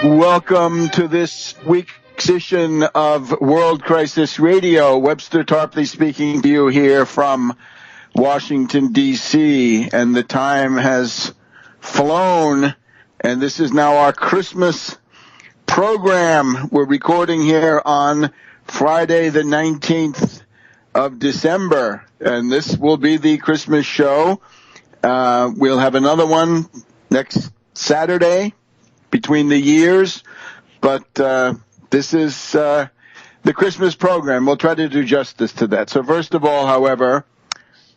Welcome to this week's edition of World Crisis Radio. Webster Tarpley speaking to you here from Washington, D.C., and the time has flown, and this is now our Christmas program. We're recording here on Friday, the 19th of December, and this will be the Christmas show. We'll have another one next Saturday between the years, but this is the Christmas program. We'll try to do justice to that. So first of all, however,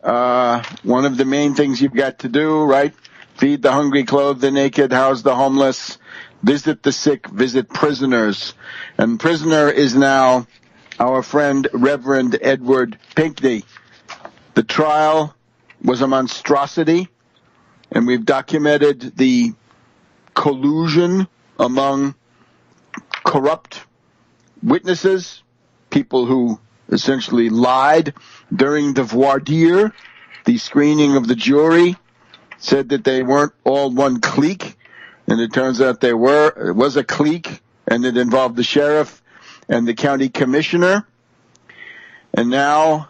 one of the main things you've got to do, right? Feed the hungry, clothe the naked, house the homeless, visit the sick, visit prisoners. And prisoner is now our friend Reverend Edward Pinkney. The trial was a monstrosity, and we've documented the collusion among corrupt witnesses, people who essentially lied during the voir dire, the screening of the jury, said that they weren't all one clique, and it turns out they were. It was a clique, and it involved the sheriff and the county commissioner. And now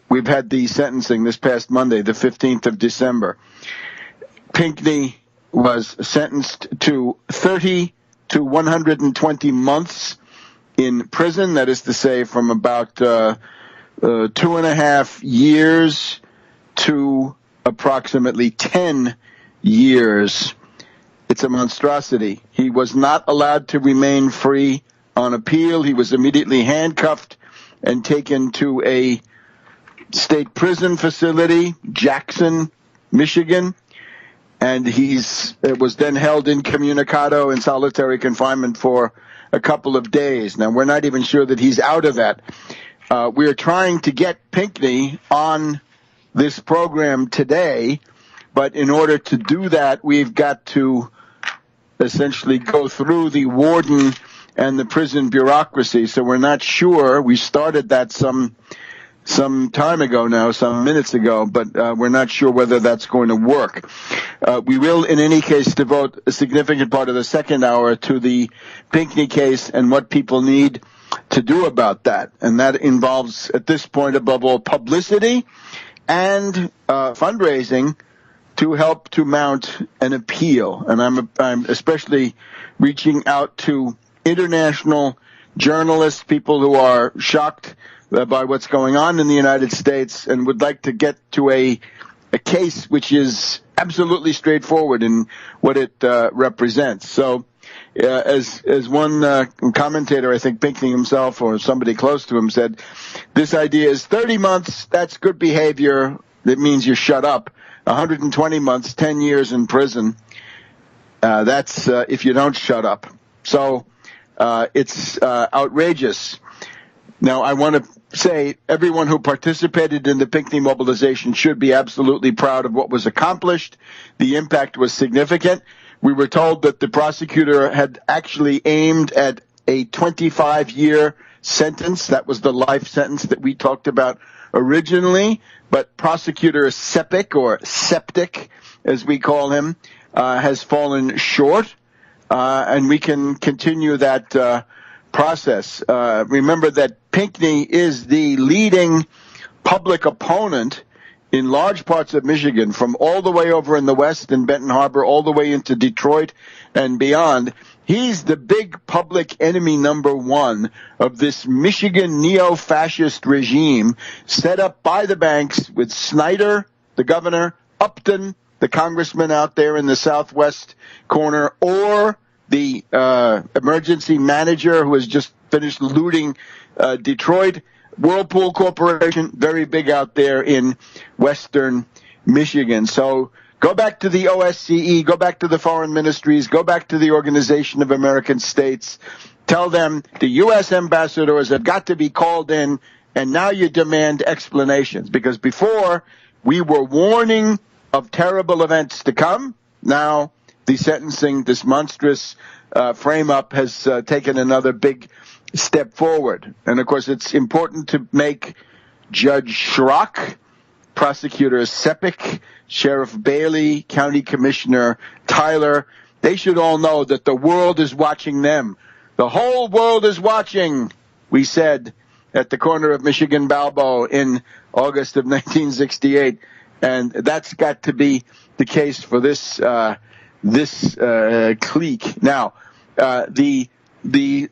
we've had the sentencing this past Monday, the 15th of December. Pinkney was sentenced to 30 to 120 months in prison. That is to say, from about 2.5 years to approximately 10 years. It's a monstrosity. He was not allowed to remain free on appeal. He was immediately handcuffed and taken to a state prison facility, Jackson, Michigan. And it was then held incommunicado in solitary confinement for a couple of days. Now, we're not even sure that he's out of that. We're trying to get Pinkney on this program today, but in order to do that, we've got to essentially go through the warden and the prison bureaucracy. So we're not sure. We started that some time ago now, some minutes ago, but we're not sure whether that's going to work. We will, in any case, devote a significant part of the second hour to the Pinkney case and what people need to do about that. And that involves, at this point, above all, publicity and fundraising to help to mount an appeal. And I'm especially reaching out to international journalists, people who are shocked by what's going on in the United States and would like to get to a case which is absolutely straightforward in what it represents. So as one commentator, I think Pinkney himself or somebody close to him said, this idea is 30 months, that's good behavior. That means you shut up. 120 months, 10 years in prison, that's if you don't shut up. So it's outrageous. Now, I want to say everyone who participated in the Pinkney mobilization should be absolutely proud of what was accomplished. The impact was significant. We were told that the prosecutor had actually aimed at a 25-year sentence. That was the life sentence that we talked about originally. But prosecutor Septic, as we call him, has fallen short. And we can continue that process. Remember that Pinkney is the leading public opponent in large parts of Michigan, from all the way over in the west in Benton Harbor, all the way into Detroit and beyond. He's the big public enemy number one of this Michigan neo-fascist regime set up by the banks with Snyder, the governor, Upton, the congressman out there in the southwest corner, or the emergency manager who has just finished looting Detroit, Whirlpool Corporation, very big out there in western Michigan. So go back to the OSCE, go back to the foreign ministries, go back to the Organization of American States. Tell them the U.S. ambassadors have got to be called in, and now you demand explanations. Because before, we were warning of terrible events to come. Now, the sentencing, this monstrous frame-up has taken another big step forward. And, of course, it's important to make Judge Schrock, Prosecutor Sepik, Sheriff Bailey, County Commissioner Tyler, They should all know that the world is watching them. The whole world is watching, we said at the corner of Michigan Balboa in August of 1968. And that's got to be the case for this clique. Now, the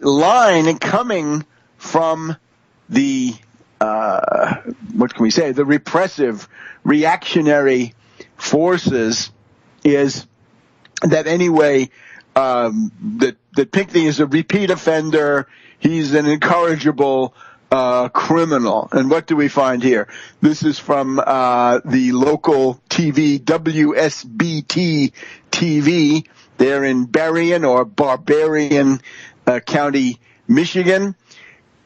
line coming from the what can we say? The repressive, reactionary forces is that anyway. That Pinkney is a repeat offender. He's an incorrigible criminal. And what do we find here? This is from the local TV, WSBT TV. They're in Berrien or Barbarian County, Michigan.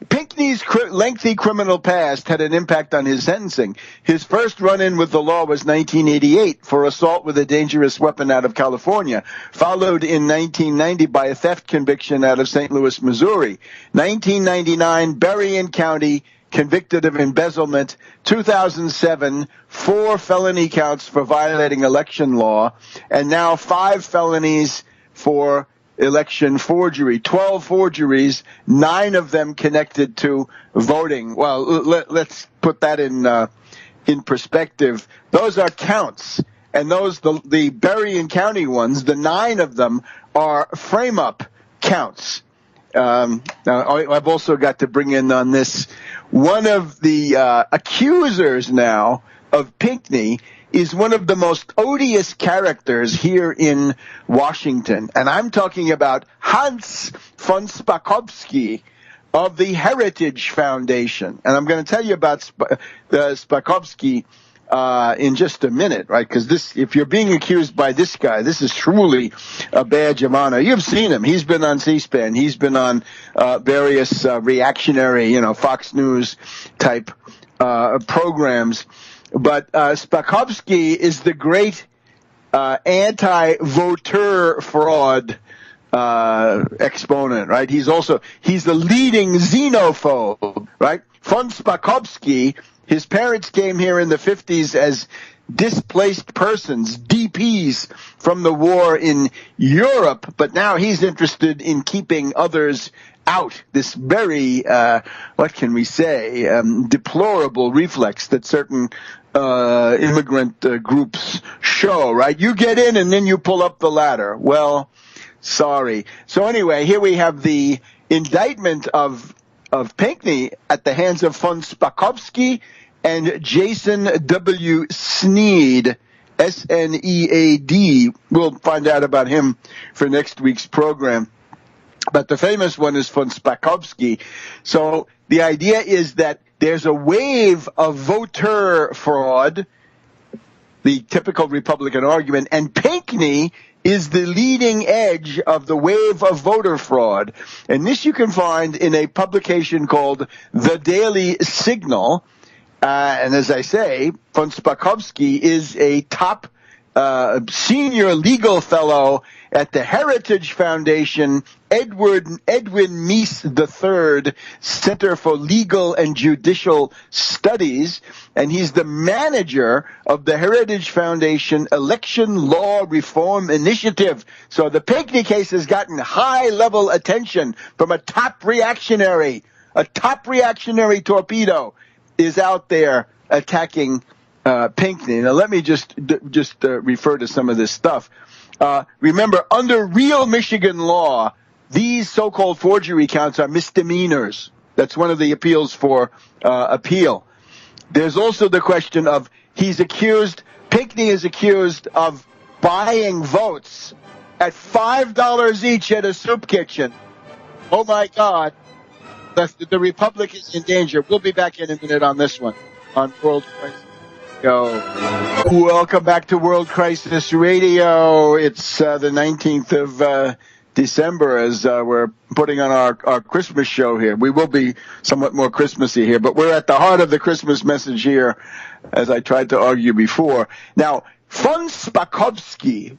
Pinkney's lengthy criminal past had an impact on his sentencing. His first run-in with the law was 1988 for assault with a dangerous weapon out of California, followed in 1990 by a theft conviction out of St. Louis, Missouri. 1999, Berrien County, convicted of embezzlement. 2007, 4 felony counts for violating election law, and now 5 felonies for election forgery, 12 forgeries, 9 of them connected to voting. Well, let's put that in perspective. Those are counts, and those the Berrien County ones, the 9 of them are Frameup counts. Now, I've also got to bring in on this one of the accusers now of Pinkney is one of the most odious characters here in Washington. And I'm talking about Hans von Spakovsky of the Heritage Foundation. And I'm going to tell you about Spakovsky in just a minute, right? Because if you're being accused by this guy, this is truly a badge of honor. You've seen him. He's been on C-SPAN. He's been on various reactionary, Fox News type programs. But Spakovsky is the great anti-voter fraud exponent, right? He's the leading xenophobe, right? Von Spakovsky, his parents came here in the 50s as displaced persons, DPs from the war in Europe, but now he's interested in keeping others out. This very, what can we say, deplorable reflex that certain immigrant groups show, right? You get in and then you pull up the ladder. Well, sorry. So anyway, here we have the indictment of Pinkney at the hands of von Spakovsky and Jason W. Sneed, S-N-E-A-D. We'll find out about him for next week's program. But the famous one is von Spakovsky. So the idea is that there's a wave of voter fraud, the typical Republican argument, and Pinkney is the leading edge of the wave of voter fraud. And this you can find in a publication called The Daily Signal. And as I say, von Spakovsky is a top senior legal fellow at the Heritage Foundation, Edwin Meese III Center for Legal and Judicial Studies, and he's the manager of the Heritage Foundation Election Law Reform Initiative. So the Pinkney case has gotten high-level attention from a top reactionary torpedo is out there attacking Pinkney. Now, let me just refer to some of this stuff. Remember, under real Michigan law, these so-called forgery counts are misdemeanors. That's one of the appeals for appeal. There's also the question of Pinkney is accused of buying votes at $5 each at a soup kitchen. Oh, my God. The Republic is in danger. We'll be back in a minute on this one, on World Crisis Radio. Welcome back to World Crisis Radio. It's the 19th of December as we're putting on our Christmas show here. We will be somewhat more Christmassy here, but we're at the heart of the Christmas message here, as I tried to argue before. Now, von Spakovsky,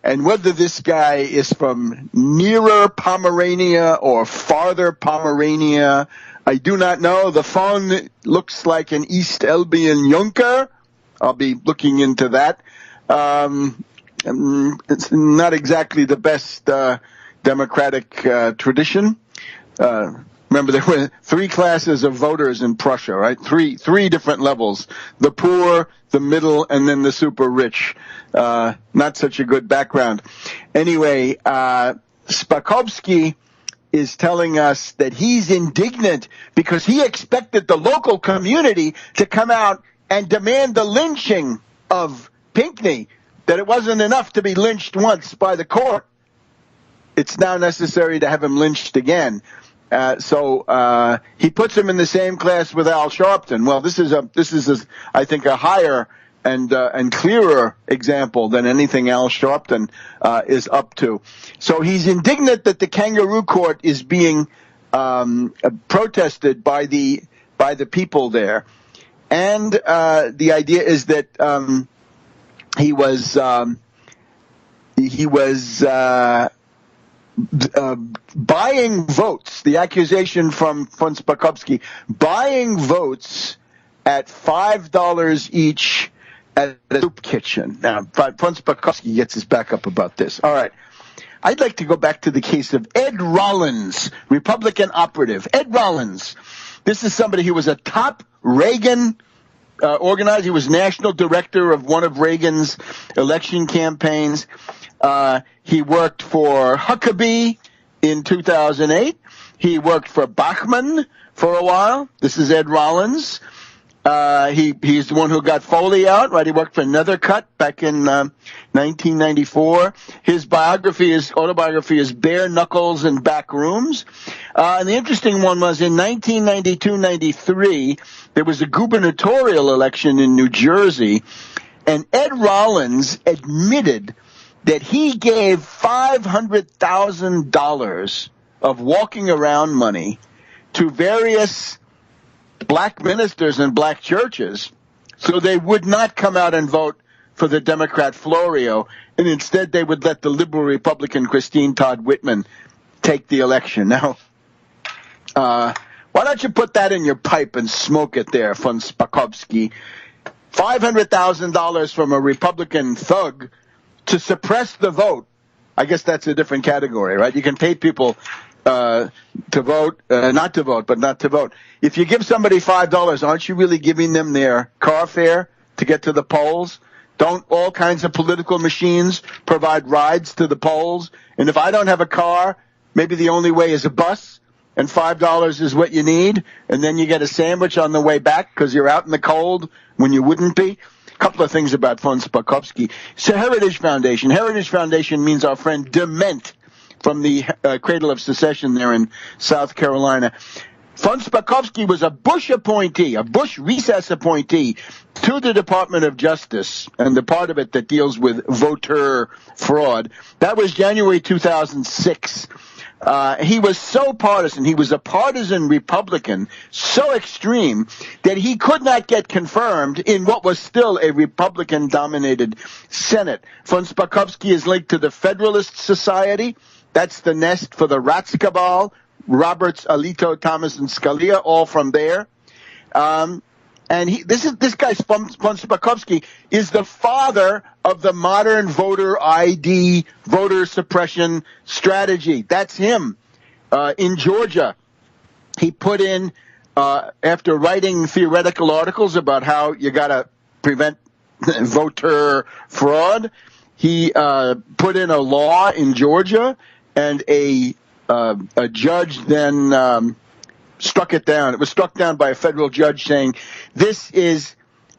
and whether this guy is from nearer Pomerania or farther Pomerania, I do not know. The phone looks like an East Elbian Junker. I'll be looking into that. it's not exactly the best democratic tradition. Remember, there were three classes of voters in Prussia, right? Three different levels: the poor, the middle, and then the super rich. Not such a good background. Anyway, Spakovsky is telling us that he's indignant because he expected the local community to come out and demand the lynching of Pinkney, that it wasn't enough to be lynched once by the court. It's now necessary to have him lynched again. So he puts him in the same class with Al Sharpton. Well, this is I think a higher and clearer example than anything Al Sharpton is up to. So he's indignant that the kangaroo court is being protested by the people there, and the idea is that he was buying votes. The accusation from von Spakovsky, buying votes at $5 each at a soup kitchen. Now, von Spakovsky gets his back up about this. All right. I'd like to go back to the case of Ed Rollins, Republican operative. Ed Rollins. This is somebody who was a top Reagan organizer. He was national director of one of Reagan's election campaigns. He worked for Huckabee in 2008. He worked for Bachmann for a while. This is Ed Rollins. He's the one who got Foley out, right? He worked for Nethercutt back in 1994. His autobiography is Bare Knuckles and Back Rooms. And the interesting one was in 1992-93, there was a gubernatorial election in New Jersey, and Ed Rollins admitted that he gave $500,000 of walking around money to various black ministers and black churches so they would not come out and vote for the Democrat Florio, and instead they would let the liberal Republican Christine Todd Whitman take the election. Now, why don't you put that in your pipe and smoke it there, von Spakovsky? $500,000 from a Republican thug to suppress the vote. I guess that's a different category, right? You can pay people to vote, not to vote, but not to vote. If you give somebody $5, aren't you really giving them their car fare to get to the polls? Don't all kinds of political machines provide rides to the polls? And if I don't have a car, maybe the only way is a bus, and $5 is what you need, and then you get a sandwich on the way back because you're out in the cold when you wouldn't be. A couple of things about von Spakovsky. So Heritage Foundation. Heritage Foundation means our friend Dement from the Cradle of Secession there in South Carolina. Von Spakovsky was a Bush appointee, a Bush recess appointee to the Department of Justice, and the part of it that deals with voter fraud. That was January 2006. He was so partisan. He was a partisan Republican, so extreme that he could not get confirmed in what was still a Republican-dominated Senate. Von Spakovsky is linked to the Federalist Society. That's the nest for the Ratz Cabal, Roberts, Alito, Thomas, and Scalia, all from there. And this guy, von Spakovsky, is the father of the modern voter ID, voter suppression strategy. That's him. In Georgia, he put in, after writing theoretical articles about how you got to prevent voter fraud, he put in a law in Georgia, and a judge then struck it down. It was struck down by a federal judge saying this is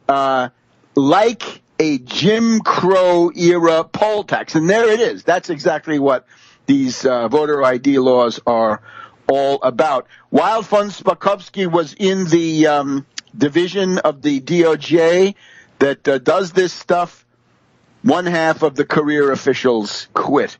like a Jim Crow era poll tax. And there it is. That's exactly what these voter ID laws are all about. While von Spakovsky was in the division of the DOJ that does this stuff, one half of the career officials quit.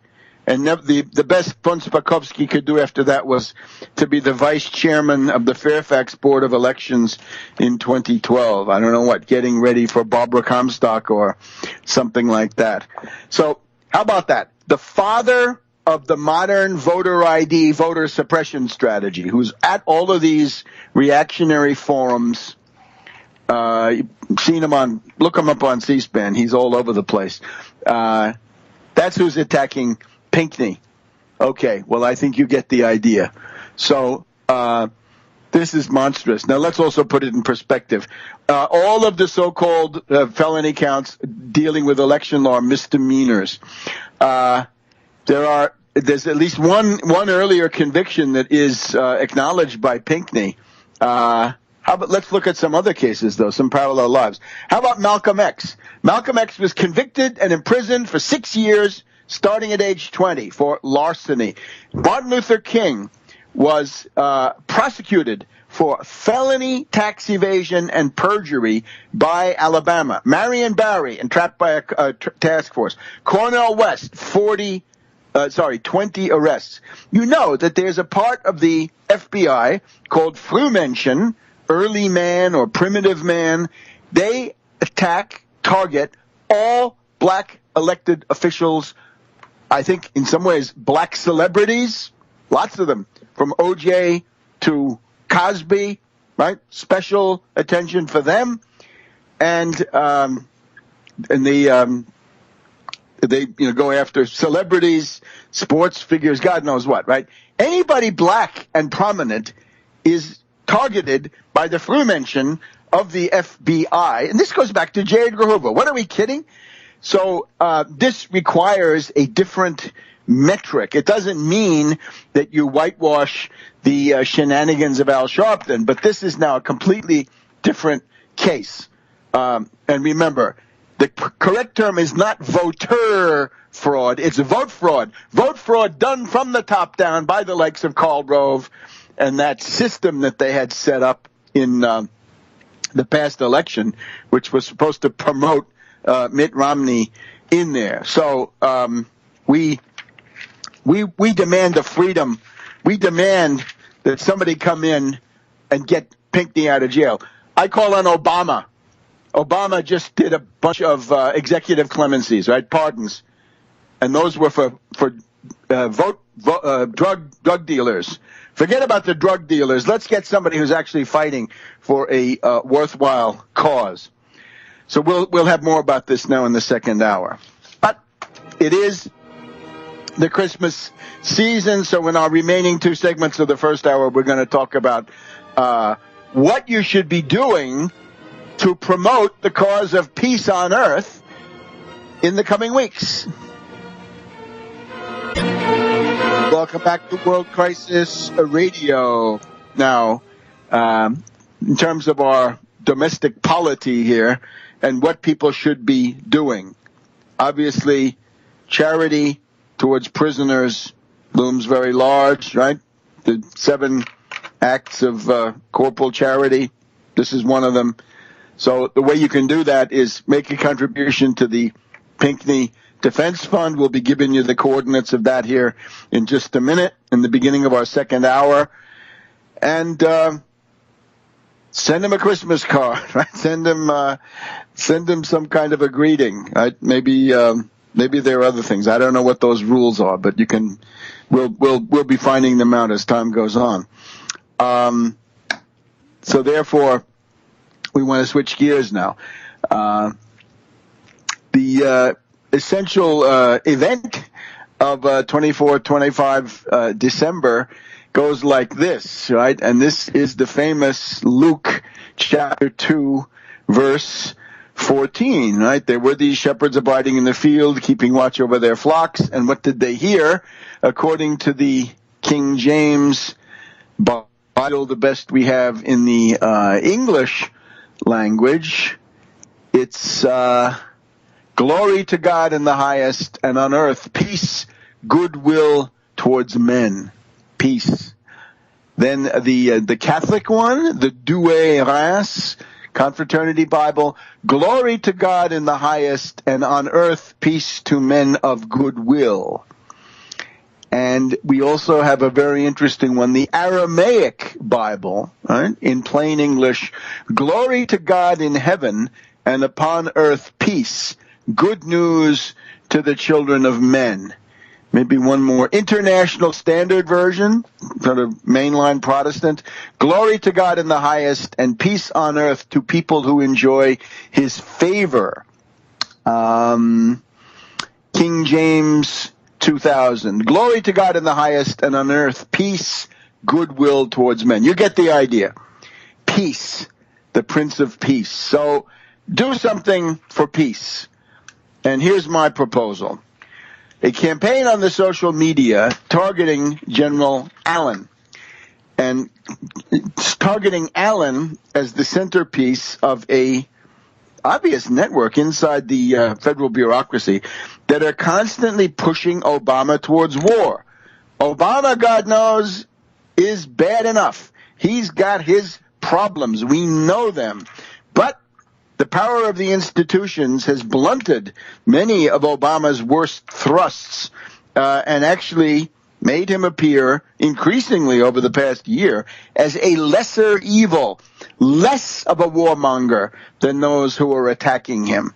And the best von Spakovsky could do after that was to be the vice chairman of the Fairfax Board of Elections in 2012. I don't know what, getting ready for Barbara Comstock or something like that. So how about that? The father of the modern voter ID, voter suppression strategy, who's at all of these reactionary forums. You've seen him look him up on C-SPAN. He's all over the place. That's who's attacking Pinkney. Okay, well, I think you get the idea. So this is monstrous. Now, let's also put it in perspective. All of the so-called felony counts dealing with election law are misdemeanors. There's at least one earlier conviction that is acknowledged by Pinkney. Let's look at some other cases, though, some parallel lives. How about Malcolm X? Malcolm X was convicted and imprisoned for 6 years, starting at age 20, for larceny. Martin Luther King was prosecuted for felony tax evasion and perjury by Alabama. Marion Barry, entrapped by a task force. Cornel West, 20 arrests. You know that there's a part of the FBI called Frameup, early man or primitive man. They target all black elected officials, I think in some ways black celebrities, lots of them, from OJ to Cosby, right? Special attention for them. And they go after celebrities, sports figures, God knows what, right? Anybody black and prominent is targeted by the Frameup of the FBI. And this goes back to J. Edgar Hoover. What, are we kidding? So this requires a different metric. It doesn't mean that you whitewash the shenanigans of Al Sharpton, but this is now a completely different case. And remember, the correct term is not voter fraud. It's vote fraud. Vote fraud done from the top down by the likes of Karl Rove and that system that they had set up in the past election, which was supposed to promote Mitt Romney in there. So we demand the freedom. We demand that somebody come in and get Pinkney out of jail. I call on Obama. Obama just did a bunch of executive clemencies, right? Pardons. And those were for drug dealers. Forget about the drug dealers. Let's get somebody who's actually fighting for a worthwhile cause. So we'll have more about this now in the second hour. But it is the Christmas season, so in our remaining two segments of the first hour, we're going to talk about what you should be doing to promote the cause of peace on earth in the coming weeks. Welcome back to World Crisis Radio. Now, in terms of our domestic polity here and what people should be doing, obviously, charity towards prisoners looms very large, right? The 7 acts of corporal charity, this is one of them. So the way you can do that is make a contribution to the Pinkney Defense Fund. We'll be giving you the coordinates of that here in just a minute, in the beginning of our second hour. And send them a Christmas card, right? Send them some kind of a greeting, right? Maybe there are other things. I don't know what those rules are, but we'll be finding them out as time goes on. So therefore, we want to switch gears now. The essential event of 24-25 December goes like this, right? And this is the famous Luke chapter 2, verse 14, right? There were these shepherds abiding in the field, keeping watch over their flocks. And what did they hear? According to the King James Bible, the best we have in the English language, it's glory to God in the highest, and on earth peace, goodwill towards men. Peace. Then the Catholic one, the Douay Reims Confraternity Bible, glory to God in the highest, and on earth peace to men of goodwill. And we also have a very interesting one, the Aramaic Bible, right? In plain English, glory to God in heaven, and upon earth peace, good news to the children of men. Maybe one more. International Standard Version, sort of mainline Protestant. Glory to God in the highest, and peace on earth to people who enjoy his favor. King James 2000. Glory to God in the highest, and on earth peace, goodwill towards men. You get the idea. Peace, the Prince of Peace. So do something for peace. And here's my proposal. A campaign on the social media targeting General Allen, and targeting Allen as the centerpiece of a obvious network inside the federal bureaucracy that are constantly pushing Obama towards war. Obama, God knows, is bad enough. He's got his problems. We know them. But the power of the institutions has blunted many of Obama's worst thrusts and actually made him appear increasingly over the past year as a lesser evil, less of a warmonger than those who are attacking him.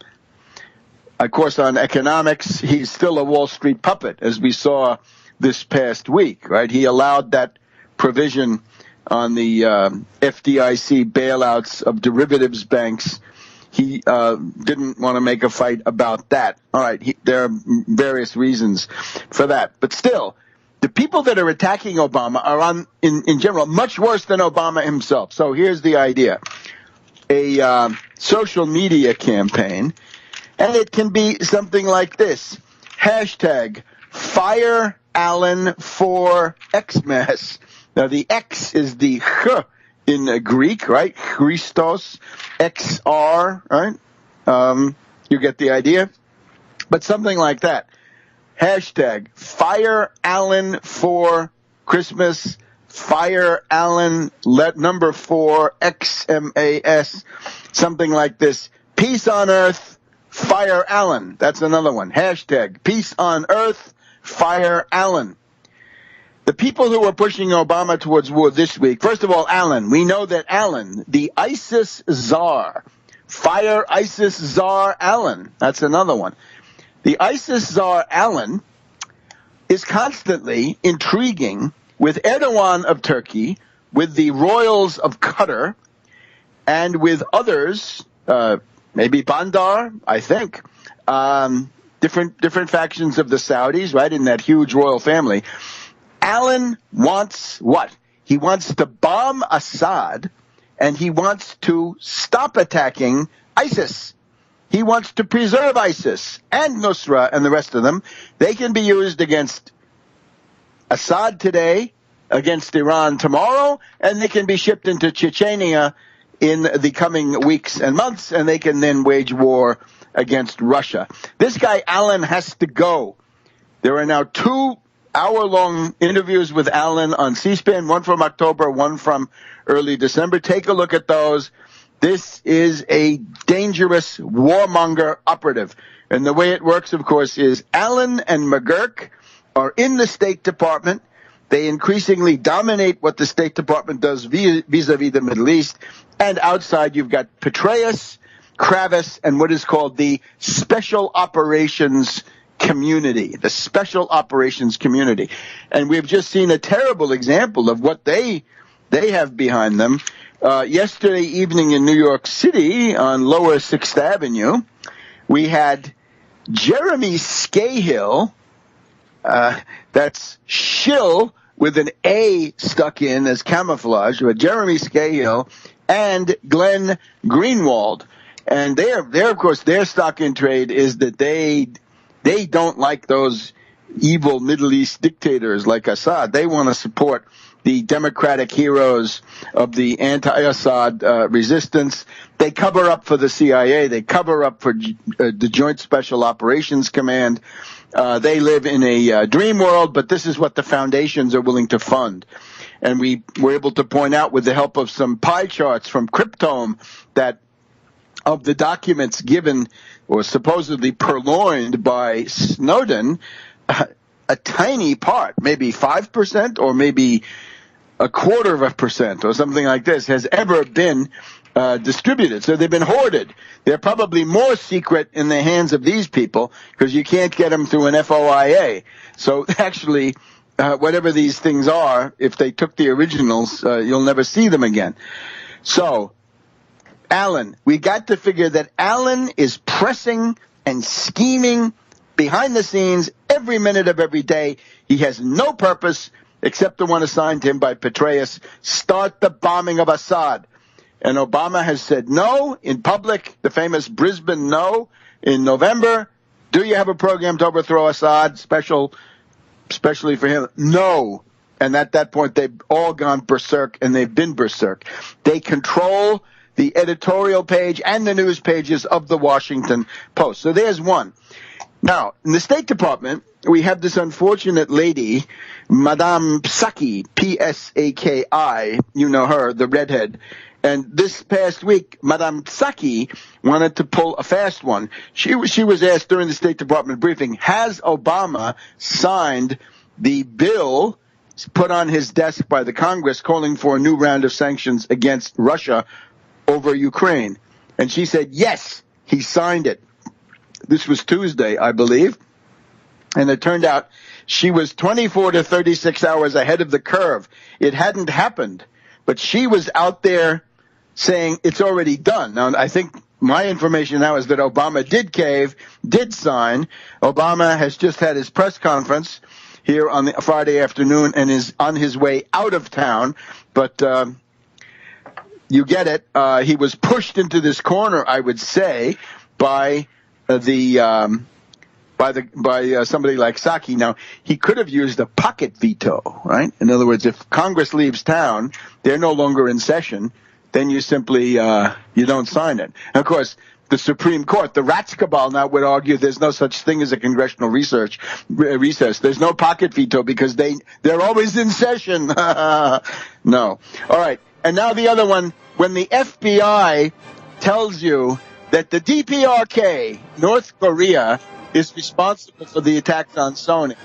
Of course, on economics, he's still a Wall Street puppet, as we saw this past week, right? He allowed that provision on the FDIC bailouts of derivatives banks. He didn't want to make a fight about that. All right, there are various reasons for that. But still, the people that are attacking Obama are in general, much worse than Obama himself. So here's the idea. A social media campaign, and it can be something like this. Hashtag Fire Allen for Xmas. Now, the X is the Ch in Greek, right? Christos, XR, right? You get the idea? But something like that. Hashtag Fire Allen for Christmas, Fire Allen, number 4, XMAS, something like this. Peace on Earth, Fire Allen. That's another one. Hashtag Peace on Earth, Fire Allen. The people who are pushing Obama towards war this week, first of all, Allen. We know that Allen, the ISIS czar, Fire ISIS czar Allen. That's another one. The ISIS czar Allen is constantly intriguing with Erdogan of Turkey, with the royals of Qatar, and with others, maybe Bandar, I think, different factions of the Saudis, right, in that huge royal family. Allen wants what? He wants to bomb Assad, and he wants to stop attacking ISIS. He wants to preserve ISIS and Nusra and the rest of them. They can be used against Assad today, against Iran tomorrow, and they can be shipped into Chechnya in the coming weeks and months, and they can then wage war against Russia. This guy, Allen, has to go. There are now 2 hour-long interviews with Allen on C-SPAN, one from October, one from early December. Take a look at those. This is a dangerous warmonger operative. And the way it works, of course, is Allen and McGurk are in the State Department. They increasingly dominate what the State Department does vis-a-vis the Middle East. And outside, you've got Petraeus, Kravis, and what is called the Special Operations Community, the Special Operations Community. And we've just seen a terrible example of what they have behind them. Yesterday evening in New York City on Lower 6th Avenue, we had Jeremy Scahill, that's shill with an A stuck in as camouflage, but Jeremy Scahill and Glenn Greenwald. And they're of course, their stock in trade is that they don't like those evil Middle East dictators like Assad. They want to support the democratic heroes of the anti-Assad resistance. They cover up for the CIA. They cover up for the Joint Special Operations Command. They live in a dream world, but this is what the foundations are willing to fund. And we were able to point out with the help of some pie charts from Cryptome that of the documents given or supposedly purloined by Snowden, a tiny part, maybe 5% or maybe 0.25% or something like this, has ever been distributed. So they've been hoarded. They're probably more secret in the hands of these people because you can't get them through an FOIA. So actually, whatever these things are, if they took the originals, you'll never see them again. So, Allen, we got to figure that Allen is pressing and scheming behind the scenes, every minute of every day. He has no purpose except the one assigned to him by Petraeus: start the bombing of Assad. And Obama has said no in public, the famous Brisbane no in November. Do you have a program to overthrow Assad, especially for him? No. And at that point, they've all gone berserk, and they've been berserk. They control the editorial page and the news pages of the Washington Post. So there's one. Now, in the State Department, we have this unfortunate lady, Madame Psaki, P-S-A-K-I, you know her, the redhead. And this past week, Madame Psaki wanted to pull a fast one. She was asked during the State Department briefing, has Obama signed the bill put on his desk by the Congress calling for a new round of sanctions against Russia over Ukraine? And she said, yes, he signed it. This was Tuesday, I believe. And it turned out she was 24 to 36 hours ahead of the curve. It hadn't happened, but she was out there saying it's already done. Now, I think my information now is that Obama did cave, did sign. Obama has just had his press conference here on the Friday afternoon and is on his way out of town. But you get it. He was pushed into this corner, I would say, by somebody like Psaki. Now, he could have used a pocket veto, right? In other words, if Congress leaves town, they're no longer in session, then you simply you don't sign it. And of course, the Supreme Court, the Rats Cabal now would argue there's no such thing as a congressional recess. There's no pocket veto because they're always in session. No. All right. And now the other one, when the FBI tells you that the DPRK, North Korea, is responsible for the attacks on Sony,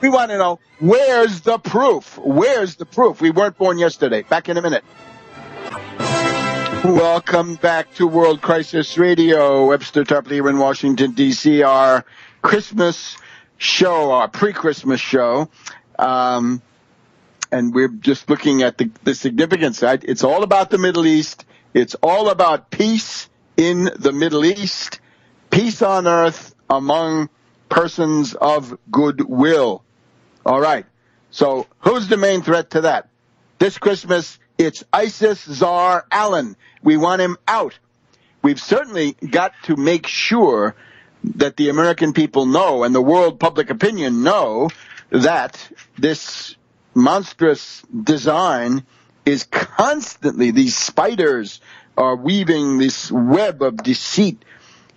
we want to know, where's the proof? Where's the proof? We weren't born yesterday. Back in a minute. Welcome back to World Crisis Radio. Webster Tarpley here in Washington, D.C., our Christmas show, our pre-Christmas show. And we're just looking at the significance. It's all about the Middle East. It's all about peace in the Middle East, peace on earth among persons of goodwill. All right. So who's the main threat to that? This Christmas, it's ISIS Czar Allen. We want him out. We've certainly got to make sure that the American people know and the world public opinion know that this monstrous design is constantly, these spiders are weaving this web of deceit.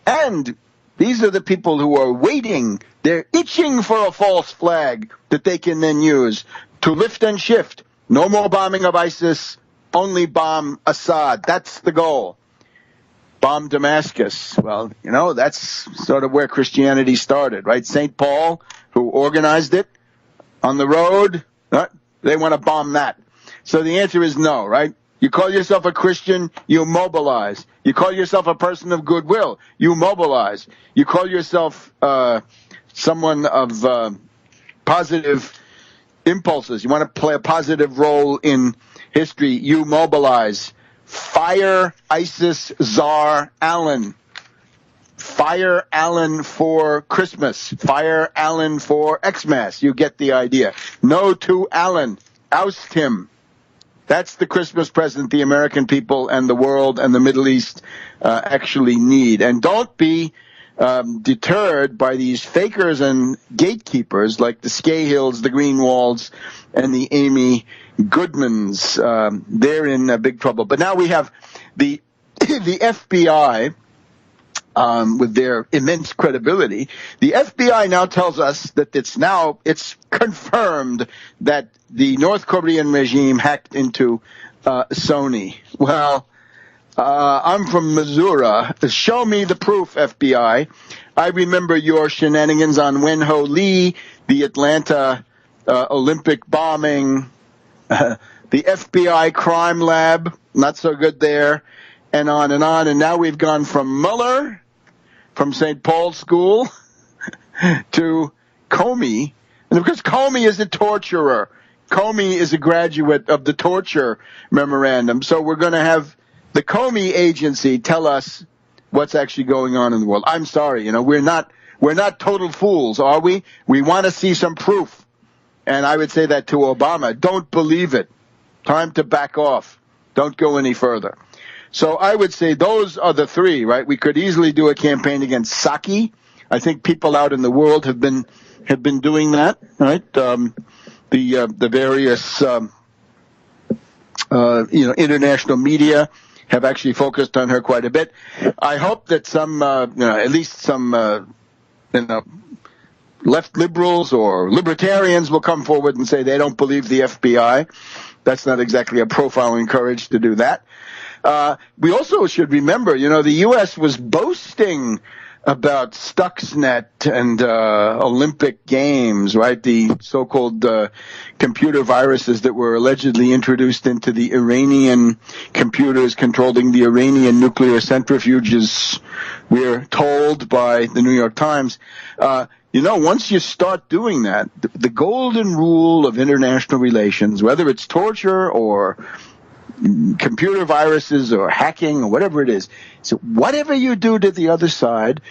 And these are the people who are waiting. They're itching for a false flag that they can then use to lift and shift. No more bombing of ISIS, only bomb Assad. That's the goal. Bomb Damascus. Well, that's sort of where Christianity started, right? St. Paul, who organized it on the road, they want to bomb that. So the answer is no, right? You call yourself a Christian, you mobilize. You call yourself a person of goodwill, you mobilize. You call yourself someone of positive impulses. You want to play a positive role in history, you mobilize. Fire ISIS Czar Allen. Fire Allen for Christmas. Fire Allen for Xmas. You get the idea. No to Allen. Oust him. That's the Christmas present the American people and the world and the Middle East actually need. And don't be deterred by these fakers and gatekeepers like the Scahills, the Greenwalds, and the Amy Goodmans. They're in big trouble. But now we have the FBI with their immense credibility. The FBI now tells us that it's confirmed that the North Korean regime hacked into Sony. Well, I'm from Missouri. Show me the proof, FBI. I remember your shenanigans on Wenho Lee, the Atlanta Olympic bombing, the FBI crime lab, not so good there, and on and on. And now we've gone from Mueller, from St. Paul's School, to Comey. And because Comey is a torturer. Comey is a graduate of the torture memorandum. So we're going to have the Comey agency tell us what's actually going on in the world. I'm sorry, we're not We're not total fools, are we? We want to see some proof. And I would say that to Obama. Don't believe it. Time to back off. Don't go any further. So I would say those are the three, right? We could easily do a campaign against Psaki. I think people out in the world have been doing that, right? The various international media have actually focused on her quite a bit. I hope that some at least some left liberals or libertarians will come forward and say they don't believe the FBI. That's not exactly a profile encouraged to do that. We also should remember, the U.S. was boasting about Stuxnet and Olympic Games, right? The so-called computer viruses that were allegedly introduced into the Iranian computers controlling the Iranian nuclear centrifuges, we're told by the New York Times. Once you start doing that, the golden rule of international relations, whether it's torture or computer viruses or hacking or whatever it is, so whatever you do to the other side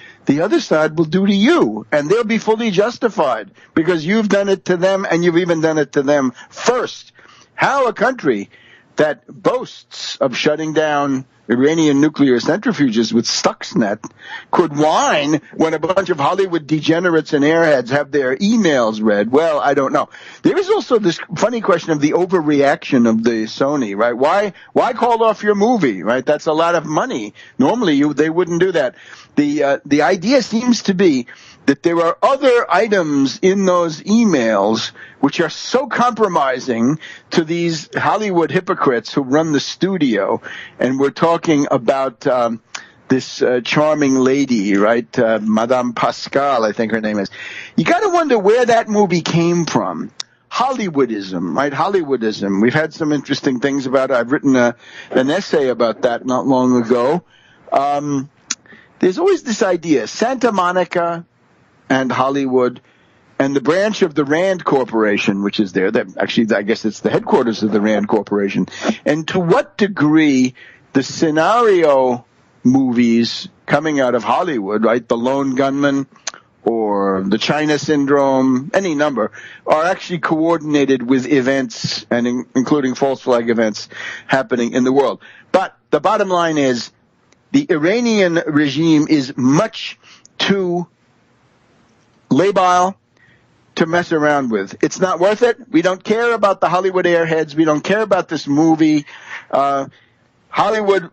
will do to you, and they'll be fully justified because you've done it to them and you've even done it to them first. How a country that boasts of shutting down Iranian nuclear centrifuges with Stuxnet could whine when a bunch of Hollywood degenerates and airheads have their emails read? Well, I don't know. There is also this funny question of the overreaction of the Sony, right? Why call off your movie, right? That's a lot of money. Normally they wouldn't do that. The idea seems to be that there are other items in those emails which are so compromising to these Hollywood hypocrites who run the studio. And we're talking about this charming lady, right? Madame Pascal, I think her name is. You got to wonder where that movie came from. Hollywoodism, right? Hollywoodism. We've had some interesting things about it. I've written an essay about that not long ago. There's always this idea, Santa Monica and Hollywood and the branch of the Rand Corporation, which is there, that actually, I guess it's the headquarters of the Rand Corporation. And to what degree the scenario movies coming out of Hollywood, right, the Lone Gunman or the China Syndrome, any number, are actually coordinated with events, and including false flag events happening in the world. But the bottom line is the Iranian regime is much too labile to mess around with. It's not worth it. We don't care about the Hollywood airheads. We don't care about this movie. Hollywood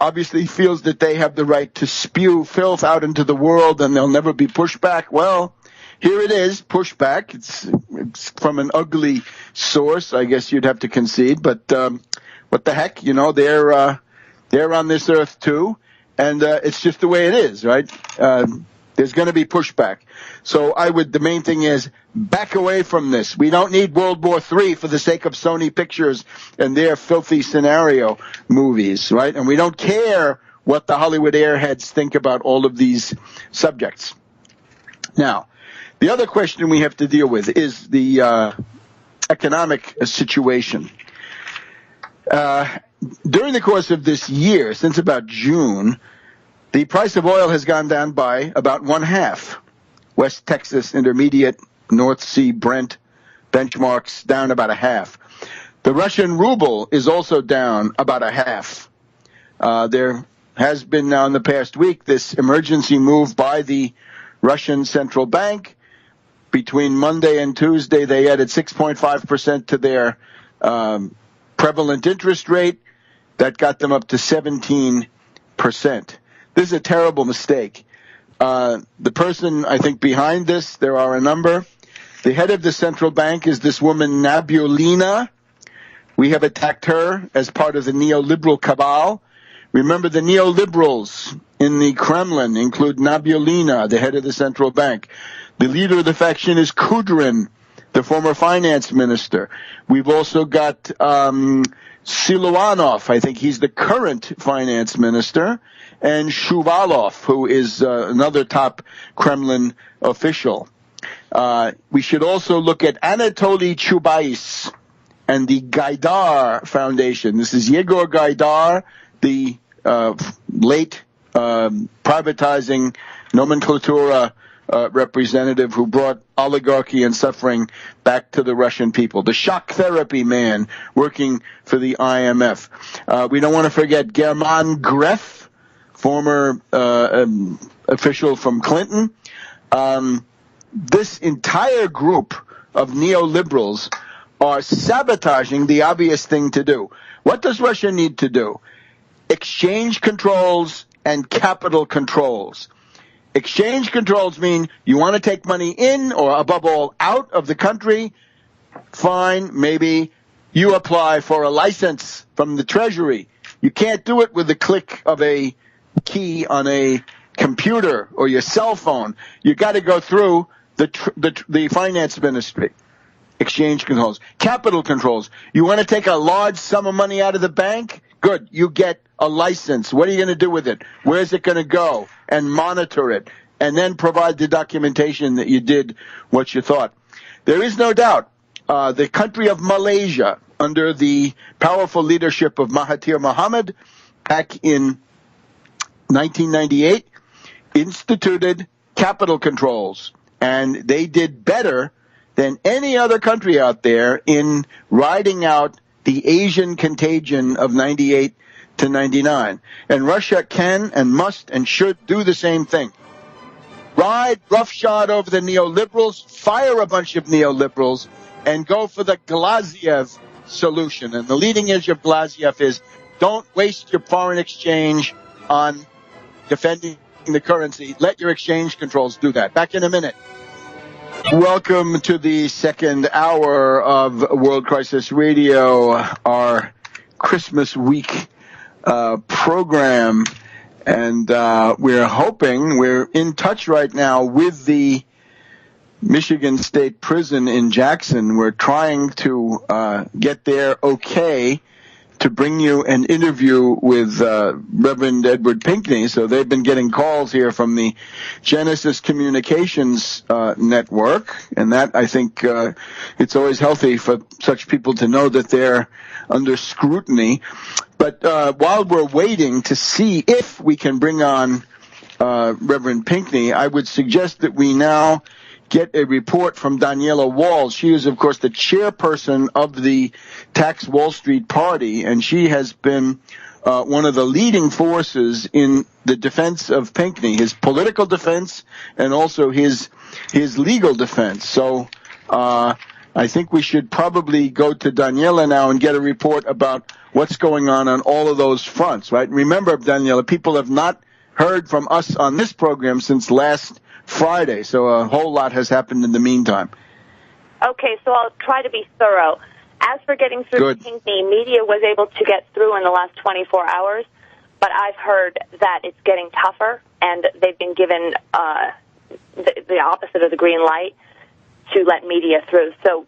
obviously feels that they have the right to spew filth out into the world and there'll never be pushback. Well, here it is, pushback. It's from an ugly source, I guess you'd have to concede. But what the heck, they're on this earth too, and it's just the way it is, right? There's going to be pushback. So the main thing is back away from this. We don't need World War III for the sake of Sony Pictures and their filthy scenario movies, right? And we don't care what the Hollywood airheads think about all of these subjects. Now, the other question we have to deal with is the economic situation. During the course of this year, since about June, the price of oil has gone down by about 1/2. West Texas Intermediate, North Sea Brent benchmarks down about 1/2. The Russian ruble is also down about 1/2. There has been now in the past week this emergency move by the Russian central bank. Between Monday and Tuesday, they added 6.5% to their prevalent interest rate. That got them up to 17%. This is a terrible mistake. The person, I think, behind this, there are a number. The head of the central bank is this woman, Nabulina. We have attacked her as part of the neoliberal cabal. Remember, the neoliberals in the Kremlin include Nabulina, the head of the central bank. The leader of the faction is Kudrin, the former finance minister. We've also got Siluanov, I think he's the current finance minister, and Shuvalov, who is another top Kremlin official. We should also look at Anatoly Chubais and the Gaidar Foundation. This is Yegor Gaidar, the late privatizing nomenclatura representative who brought oligarchy and suffering back to the Russian people. The shock therapy man working for the IMF. We don't want to forget German Greff, former official from Clinton. This entire group of neoliberals are sabotaging the obvious thing to do. What does Russia need to do? Exchange controls and capital controls. Exchange controls mean you want to take money in or, above all, out of the country. Fine, maybe you apply for a license from the Treasury. You can't do it with the click of a key on a computer or your cell phone. You got to go through the finance ministry. Exchange controls. Capital controls. You want to take a large sum of money out of the bank? Good. You get a license. What are you going to do with it? Where's it going to go? And monitor it. And then provide the documentation that you did what you thought. There is no doubt the country of Malaysia, under the powerful leadership of Mahathir Mohamad, back in 1998, instituted capital controls. And they did better than any other country out there in riding out the Asian contagion of 98 to 99. And Russia can and must and should do the same thing. Ride roughshod over the neoliberals, fire a bunch of neoliberals, and go for the Glaziev solution. And the leading edge of Glaziev is don't waste your foreign exchange on defending the currency. Let your exchange controls do that. Back in a minute. Welcome to the second hour of World Crisis Radio, our Christmas week program. And we're in touch right now with the Michigan State Prison in Jackson. We're trying to get there okay to bring you an interview with Reverend Edward Pinkney. So they've been getting calls here from the Genesis Communications network, and that, I think, it's always healthy for such people to know that they're under scrutiny. But while we're waiting to see if we can bring on Reverend Pinkney, I would suggest that we now get a report from Daniela Walls. She is, of course, the chairperson of the Tax Wall Street Party, and she has been one of the leading forces in the defense of Pinkney, his political defense and also his legal defense. So I think we should probably go to Daniela now and get a report about what's going on all of those fronts, right? Remember, Daniela, people have not heard from us on this program since last Friday, so a whole lot has happened in the meantime. Okay, so I'll try to be thorough. As for getting through to Pinkney, media was able to get through in the last 24 hours, but I've heard that it's getting tougher, and they've been given the opposite of the green light to let media through. So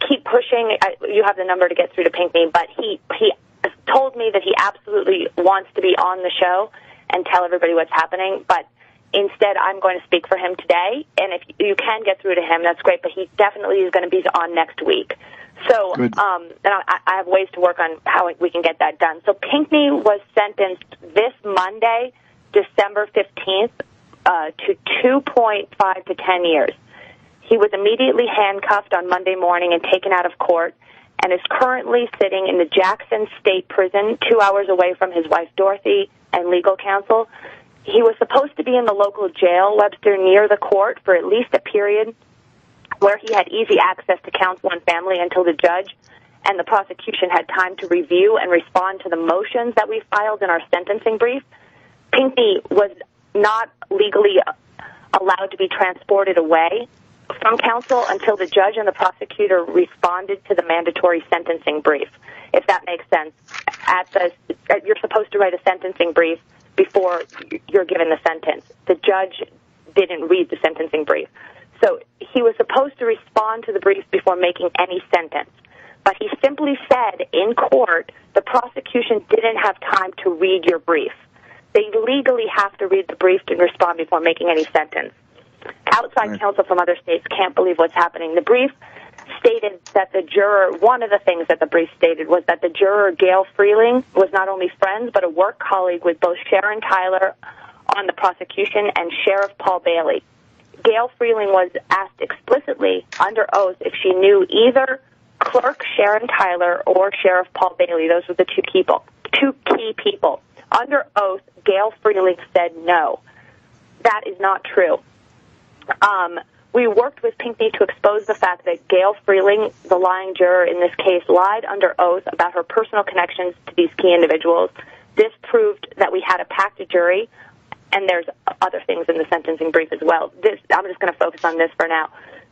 keep pushing. You have the number to get through to Pinkney, but he told me that he absolutely wants to be on the show and tell everybody what's happening, but instead, I'm going to speak for him today, and if you can get through to him, that's great, but he definitely is going to be on next week. So and I have ways to work on how we can get that done. So Pinkney was sentenced this Monday, December 15th, to 2.5 to 10 years. He was immediately handcuffed on Monday morning and taken out of court and is currently sitting in the Jackson State Prison, 2 hours away from his wife, Dorothy, and legal counsel. He was supposed to be in the local jail, Webster, near the court for at least a period where he had easy access to counsel and family until the judge and the prosecution had time to review and respond to the motions that we filed in our sentencing brief. Pinkney was not legally allowed to be transported away from counsel until the judge and the prosecutor responded to the mandatory sentencing brief, if that makes sense. You're supposed to write a sentencing brief before you're given the sentence. The judge didn't read the sentencing brief. So he was supposed to respond to the brief before making any sentence. But he simply said in court, the prosecution didn't have time to read your brief. They legally have to read the brief and respond before making any sentence. Outside counsel from other states can't believe what's happening. The brief stated that the juror, one of the things that the brief stated was that the juror, Gail Freeling, was not only friends but a work colleague with both Sharon Tyler on the prosecution and Sheriff Paul Bailey. Gail Freeling was asked explicitly under oath if she knew either Clerk Sharon Tyler or Sheriff Paul Bailey. Those were the two key people. Under oath, Gail Freeling said no. That is not true. We worked with Pinkney to expose the fact that Gail Freeling, the lying juror in this case, lied under oath about her personal connections to these key individuals. This proved that we had a packed jury, and there's other things in the sentencing brief as well. I'm just going to focus on this for now.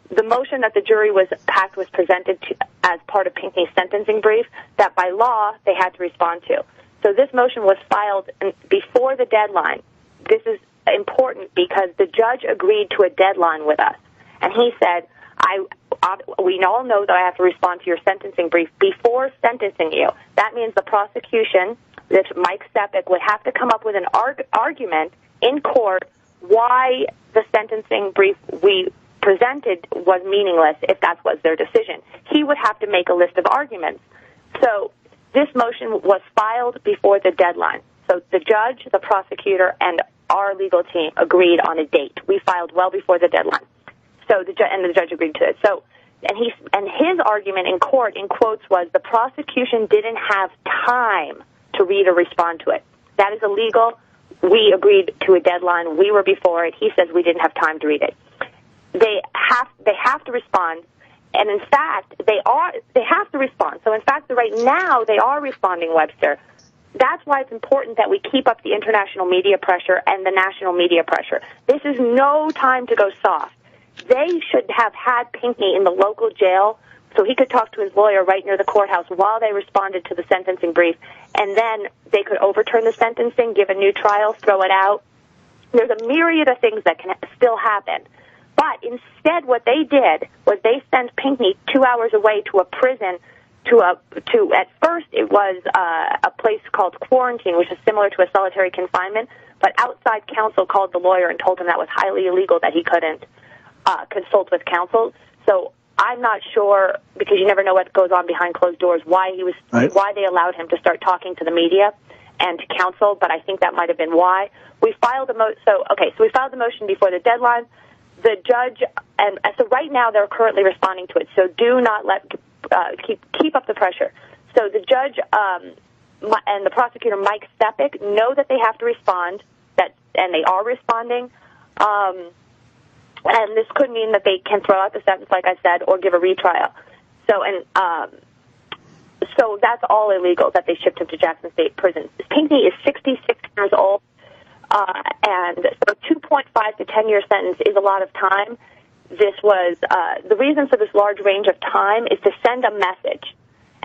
The motion that the jury was packed was presented as part of Pinkney's sentencing brief that by law they had to respond to. So this motion was filed before the deadline. This is important because the judge agreed to a deadline with us. And he said, we all know that I have to respond to your sentencing brief before sentencing you. That means the prosecution, that Mike Sepik, would have to come up with an argument in court why the sentencing brief we presented was meaningless if that was their decision. He would have to make a list of arguments. So this motion was filed before the deadline. So the judge, the prosecutor, and our legal team agreed on a date. We filed well before the deadline. So the judge agreed to it. So, and his argument in court, in quotes, was the prosecution didn't have time to read or respond to it. That is illegal. We agreed to a deadline. We were before it. He says we didn't have time to read it. They have to respond, and in fact, they have to respond. So in fact, right now they are responding, Webster. That's why it's important that we keep up the international media pressure and the national media pressure. This is no time to go soft. They should have had Pinkney in the local jail so he could talk to his lawyer right near the courthouse while they responded to the sentencing brief, and then they could overturn the sentencing, give a new trial, throw it out. There's a myriad of things that can still happen. But instead what they did was they sent Pinkney 2 hours away to a prison at first it was a place called Quarantine, which is similar to a solitary confinement, but outside counsel called the lawyer and told him that was highly illegal, that he couldn't consult with counsel. So I'm not sure, because you never know what goes on behind closed doors, why they allowed him to start talking to the media and to counsel, but I think that might have been why. We filed the we filed the motion before the deadline. The judge, and so right now they're currently responding to it, so do not keep up the pressure. So the judge and the prosecutor, Mike Sepik, know that they have to respond, and they are responding. And this could mean that they can throw out the sentence, like I said, or give a retrial. So that's all illegal, that they shipped him to Jackson State Prison. Pinkney is 66 years old, and so a 2.5 to 10-year sentence is a lot of time. This was the reason for this large range of time is to send a message.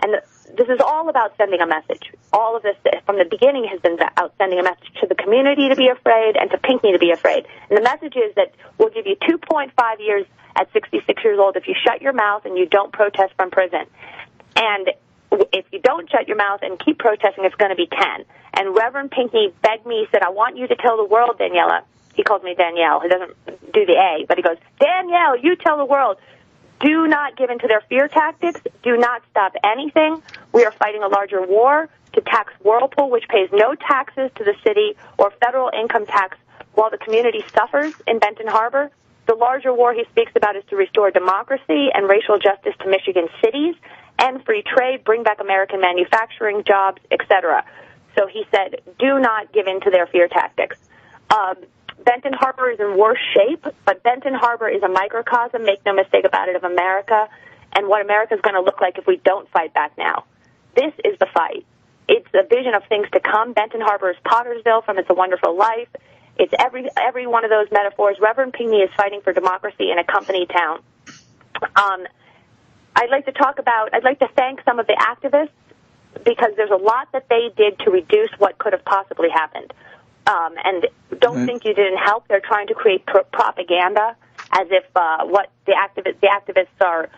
And this is all about sending a message. All of this from the beginning has been about sending a message to the community to be afraid and to Pinkney to be afraid. And the message is that we'll give you 2.5 years at 66 years old if you shut your mouth and you don't protest from prison. And if you don't shut your mouth and keep protesting, it's going to be 10. And Reverend Pinkney begged me, he said, I want you to tell the world, Daniela. He calls me Danielle. He doesn't do the A, but he goes, Danielle, you tell the world. Do not give in to their fear tactics. Do not stop anything. We are fighting a larger war to tax Whirlpool, which pays no taxes to the city or federal income tax while the community suffers in Benton Harbor. The larger war he speaks about is to restore democracy and racial justice to Michigan cities and free trade, bring back American manufacturing, jobs, etc. So he said, do not give in to their fear tactics. Benton Harbor is in worse shape, but Benton Harbor is a microcosm, make no mistake about it, of America and what America is going to look like if we don't fight back now. This is the fight. It's a vision of things to come. Benton Harbor is Pottersville from It's a Wonderful Life. It's every one of those metaphors. Reverend Pinkney is fighting for democracy in a company town. I'd like to thank some of the activists because there's a lot that they did to reduce what could have possibly happened. And don't think you didn't help. They're trying to create propaganda as if what the activists are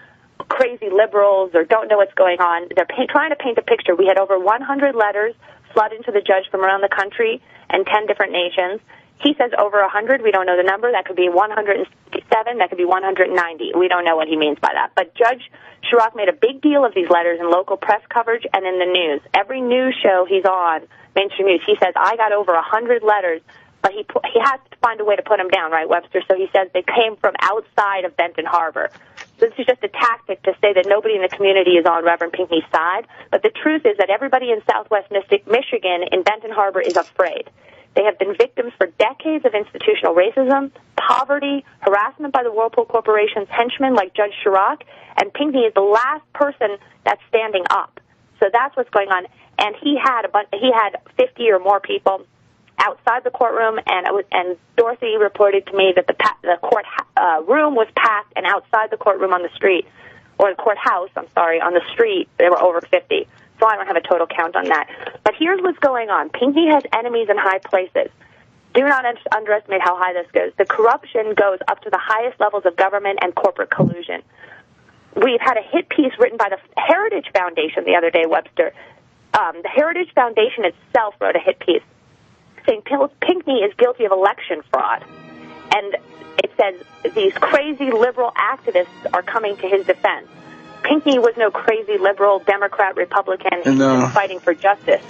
crazy liberals or don't know what's going on. They're trying to paint a picture. We had over 100 letters flood into the judge from around the country and 10 different nations. He says over 100. We don't know the number. That could be 167. That could be 190. We don't know what he means by that. But Judge Chirac made a big deal of these letters in local press coverage and in the news. Every news show he's on, mainstream news, he says, I got over 100 letters but he has to find a way to put them down, right, Webster? So he says they came from outside of Benton Harbor. So this is just a tactic to say that nobody in the community is on Reverend Pinkney's side. But the truth is that everybody in Southwest Michigan in Benton Harbor is afraid. They have been victims for decades of institutional racism, poverty, harassment by the Whirlpool Corporation's henchmen like Judge Chirac, and Pinkney is the last person that's standing up. So that's what's going on. And he had 50 or more people outside the courtroom, and Dorothy reported to me that the court room was packed, and outside the courtroom on the street, or the courthouse, on the street, there were over 50. So I don't have a total count on that. But here's what's going on. Pinkney has enemies in high places. Do not underestimate how high this goes. The corruption goes up to the highest levels of government and corporate collusion. We've had a hit piece written by the Heritage Foundation the other day, Webster. The Heritage Foundation itself wrote a hit piece saying Pinkney is guilty of election fraud. And it says these crazy liberal activists are coming to his defense. Pinkney was no crazy liberal, Democrat, Republican. He's been fighting for justice.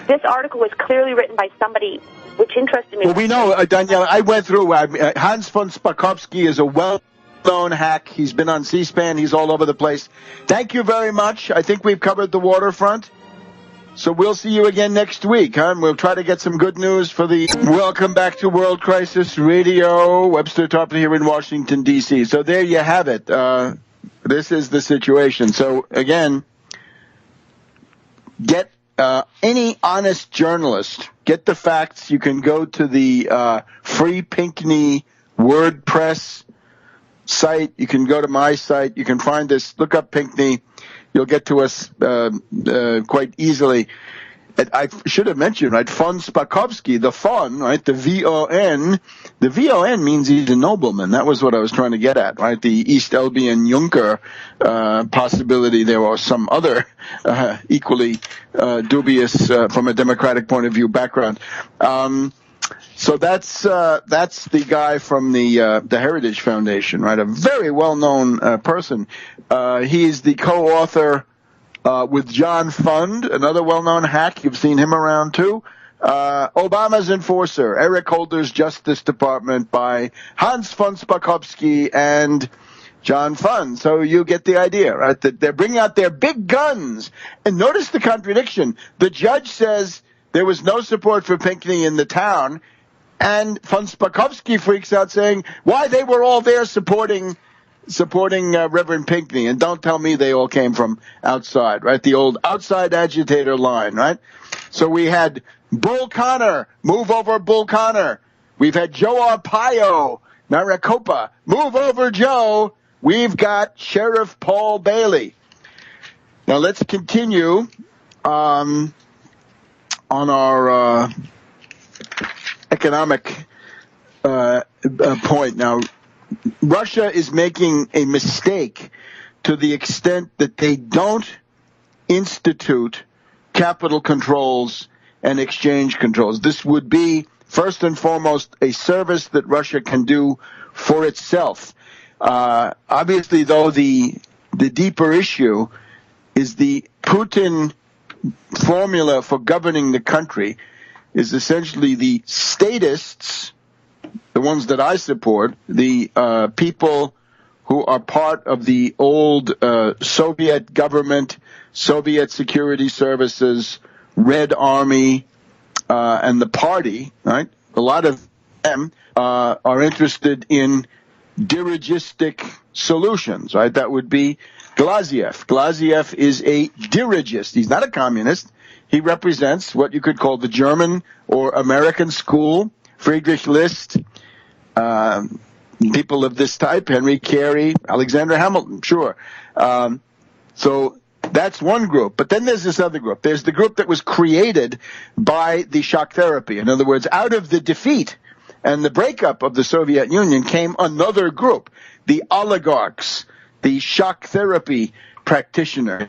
This article was clearly written by somebody which interested me. Well, we know, Danielle, I went through, Hans von Spakovsky is a well-known hack. He's been on C-SPAN. He's all over the place. Thank you very much. I think we've covered the waterfront. So we'll see you again next week, huh? And we'll try to get some good news for the Welcome Back to World Crisis Radio. Webster Tarpley here in Washington, D.C. So there you have it. This is the situation. So, again, get any honest journalist, get the facts. You can go to the Free Pinkney WordPress site. You can go to my site. You can find this. Look up Pinkney. You'll get to us quite easily. I should have mentioned, right, von Spakovsky, the von, right, the V-O-N. The V-O-N means he's a nobleman. That was what I was trying to get at, right? The East Albion Junker possibility. There was some other equally dubious, from a Democratic point of view, background. So that's the guy from the Heritage Foundation, right? A very well-known person. He's the co-author with John Fund, another well-known hack. You've seen him around too. Obama's Enforcer, Eric Holder's Justice Department by Hans von Spakovsky and John Fund. So you get the idea, right? That they're bringing out their big guns. And notice the contradiction. The judge says there was no support for Pinkney in the town, and von Spakovsky freaks out saying, why, they were all there supporting Reverend Pinkney, and don't tell me they all came from outside, right? The old outside agitator line, right? So we had Bull Connor, move over Bull Connor. We've had Joe Arpaio, Maricopa, move over Joe. We've got Sheriff Paul Bailey. Now let's continue on our economic point. Now, Russia is making a mistake to the extent that they don't institute capital controls and exchange controls. This would be, first and foremost, a service that Russia can do for itself. Obviously, though, the deeper issue is the Putin formula for governing the country is essentially the statists, the ones that I support, the people who are part of the old Soviet government, Soviet security services, Red Army, and the party, right? A lot of them are interested in dirigistic solutions, right? That would be Glaziev. Glaziev is a dirigist. He's not a communist. He represents what you could call the German or American school. Friedrich List, people of this type, Henry Carey, Alexander Hamilton, sure. So that's one group. But then there's this other group. There's the group that was created by the shock therapy. In other words, out of the defeat and the breakup of the Soviet Union came another group, the oligarchs, the shock therapy practitioners.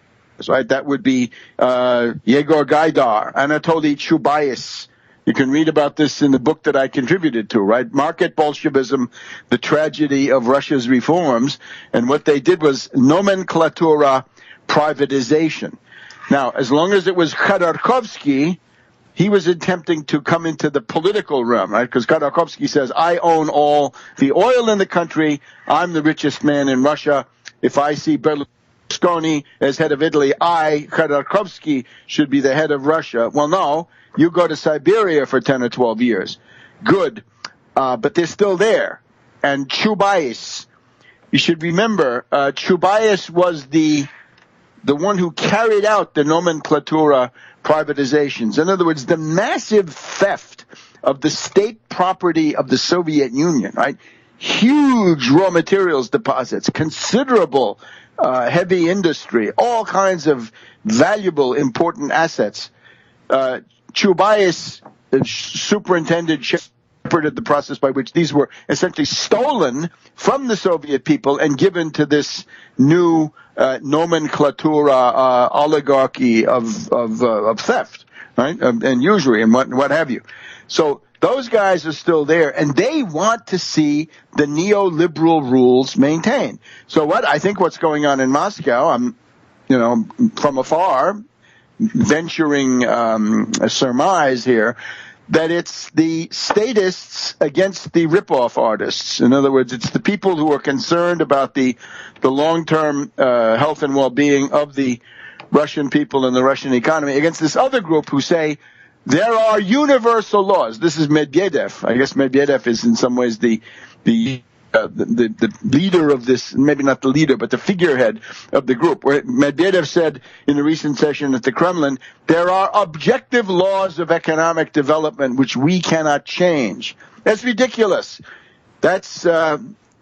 Right, that would be Yegor Gaidar, Anatoly Chubais. You can read about this in the book that I contributed to, right? Market Bolshevism, the tragedy of Russia's reforms. And what they did was nomenclatura privatization. Now, as long as it was Khodorkovsky, he was attempting to come into the political realm, right? Because Khodorkovsky says, I own all the oil in the country. I'm the richest man in Russia. If I see Berlusconi as head of Italy, Khodorkovsky, should be the head of Russia. Well, no, you go to Siberia for 10 or 12 years. Good. But they're still there. And Chubais, you should remember, Chubais was the one who carried out the nomenclatura privatizations. In other words, the massive theft of the state property of the Soviet Union, right? Huge raw materials deposits, considerable heavy industry, all kinds of valuable, important assets. Chubais superintended, shepherded the process by which these were essentially stolen from the Soviet people and given to this new nomenclatura oligarchy of theft, right, and usury and what have you. So those guys are still there, and they want to see the neoliberal rules maintained. So I think what's going on in Moscow, I'm, from afar, venturing a surmise here, that it's the statists against the rip-off artists. In other words, it's the people who are concerned about the long-term health and well-being of the Russian people and the Russian economy against this other group who say there are universal laws. This is Medvedev. I guess Medvedev is in some ways the leader of this, maybe not the leader, but the figurehead of the group, where Medvedev said in a recent session at the Kremlin, there are objective laws of economic development which we cannot change. That's ridiculous. That's,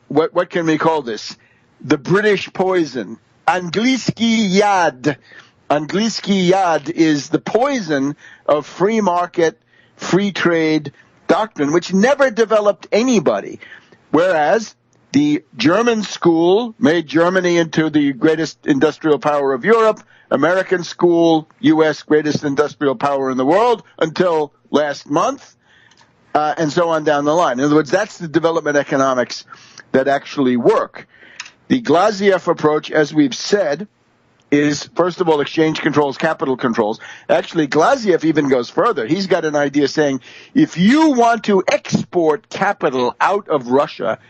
what can we call this? The British poison. Angliski yad. Angliski yad is the poison of free market, free trade doctrine, which never developed anybody. Whereas the German school made Germany into the greatest industrial power of Europe, American school, U.S. greatest industrial power in the world until last month, and so on down the line. In other words, that's the development economics that actually work. The Glaziev approach, as we've said, is, first of all, exchange controls, capital controls. Actually, Glaziev even goes further. He's got an idea saying, if you want to export capital out of Russia,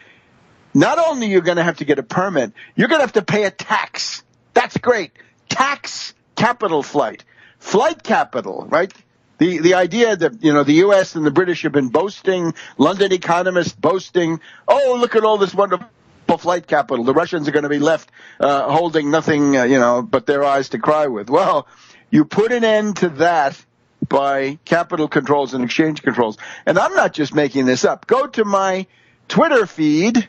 not only you're going to have to get a permit, you're going to have to pay a tax. That's great. Tax capital flight. Flight capital, right? The idea that, the U.S. and the British have been boasting, London economists boasting, oh, look at all this wonderful flight capital. The Russians are going to be left holding nothing, but their eyes to cry with. Well, you put an end to that by capital controls and exchange controls. And I'm not just making this up. Go to my Twitter feed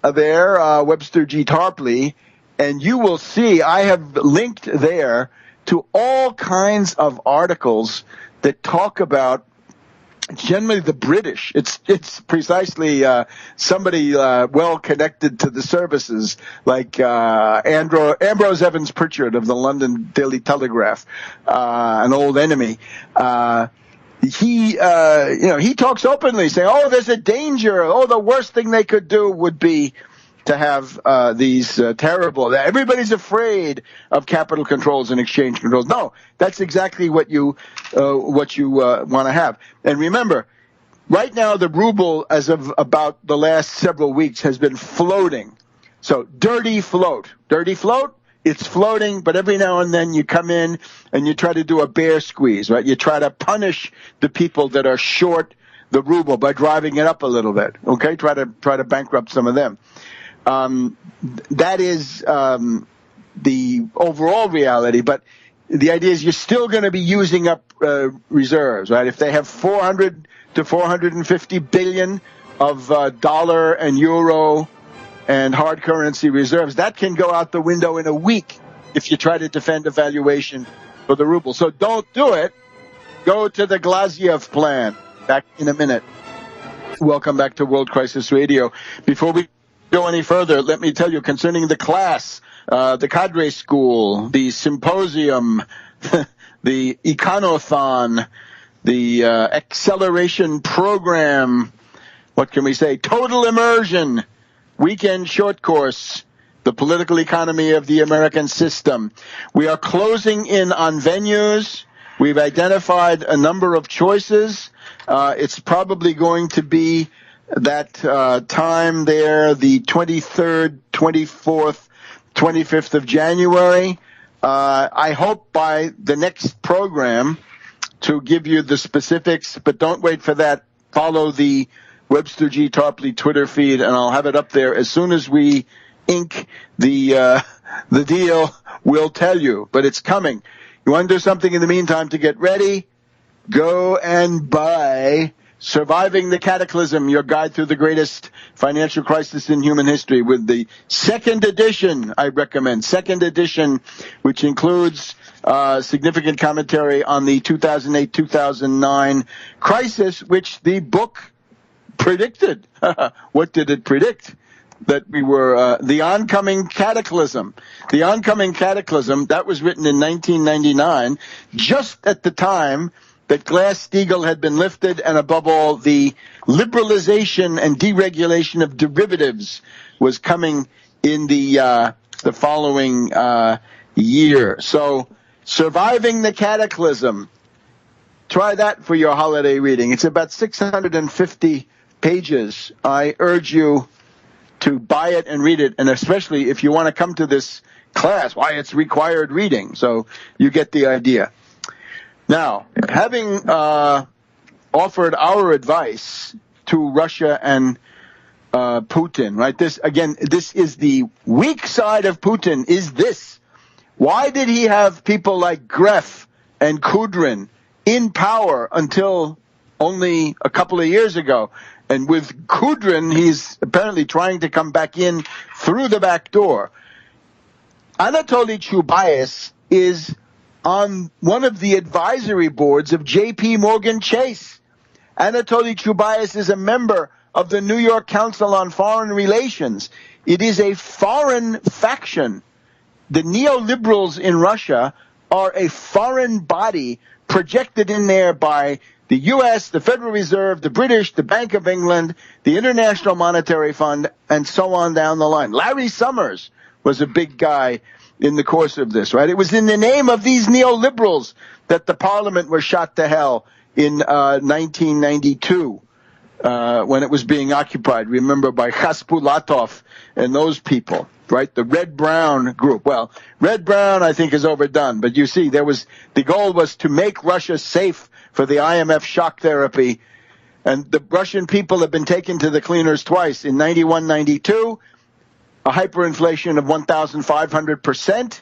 there, Webster G. Tarpley, and you will see I have linked there to all kinds of articles that talk about generally the British. It's precisely somebody well connected to the services, like Ambrose Evans Pritchard of the London Daily Telegraph, an old enemy. He talks openly, saying, "Oh, there's a danger. Oh, the worst thing they could do would be to have these terrible. Everybody's afraid of capital controls and exchange controls." No, that's exactly what you want to have. And remember, right now the ruble, as of about the last several weeks, has been floating. So dirty float. It's floating, but every now and then you come in and you try to do a bear squeeze, right? You try to punish the people that are short the ruble by driving it up a little bit. Okay, try to bankrupt some of them. That is the overall reality, but the idea is you're still going to be using up reserves, right? If they have 400 to 450 billion of dollar and euro and hard currency reserves, that can go out the window in a week if you try to defend a valuation for the ruble. So don't do it. Go to the Glaziev plan. Back in a minute. Welcome back to World Crisis Radio. Before we go any further, let me tell you concerning the class, the cadre school, the symposium, the econothon, the acceleration program, what can we say, total immersion, weekend short course, the political economy of the American system. We are closing in on venues. We've identified a number of choices. It's probably going to be that time there, the 23rd, 24th, 25th of January. I hope by the next program to give you the specifics, but don't wait for that. Follow the Webster G. Tarpley Twitter feed, and I'll have it up there as soon as we ink the deal. We'll tell you, but it's coming. You want to do something in the meantime to get ready? Go and buy Surviving the Cataclysm, your guide through the greatest financial crisis in human history, with the second edition, I recommend. Second edition, which includes significant commentary on the 2008-2009 crisis, which the book predicted. What did it predict? That we were the oncoming cataclysm. The oncoming cataclysm, that was written in 1999, just at the time that Glass-Steagall had been lifted, and above all, the liberalization and deregulation of derivatives was coming in the following year. So, Surviving the Cataclysm. Try that for your holiday reading. It's about 650 pages. I urge you to buy it and read it, and especially if you want to come to this class, why it's required reading. So you get the idea. Now, having offered our advice to Russia and Putin, right? This is the weak side of Putin, is this. Why did he have people like Greff and Kudrin in power until only a couple of years ago? And with Kudrin, he's apparently trying to come back in through the back door. Anatoly Chubais is on one of the advisory boards of J.P. Morgan Chase. Anatoly Chubais is a member of the New York Council on Foreign Relations. It is a foreign faction. The neoliberals in Russia are a foreign body projected in there by the U.S., the Federal Reserve, the British, the Bank of England, the International Monetary Fund, and so on down the line. Larry Summers was a big guy in the course of this, right? It was in the name of these neoliberals that the parliament was shot to hell in 1992 when it was being occupied, remember, by Khaspulatov and those people, right? The Red-Brown group. Well, Red-Brown, I think, is overdone. But you see, the goal was to make Russia safe for the IMF shock therapy. And the Russian people have been taken to the cleaners twice. In 91, 92, a hyperinflation of 1,500%.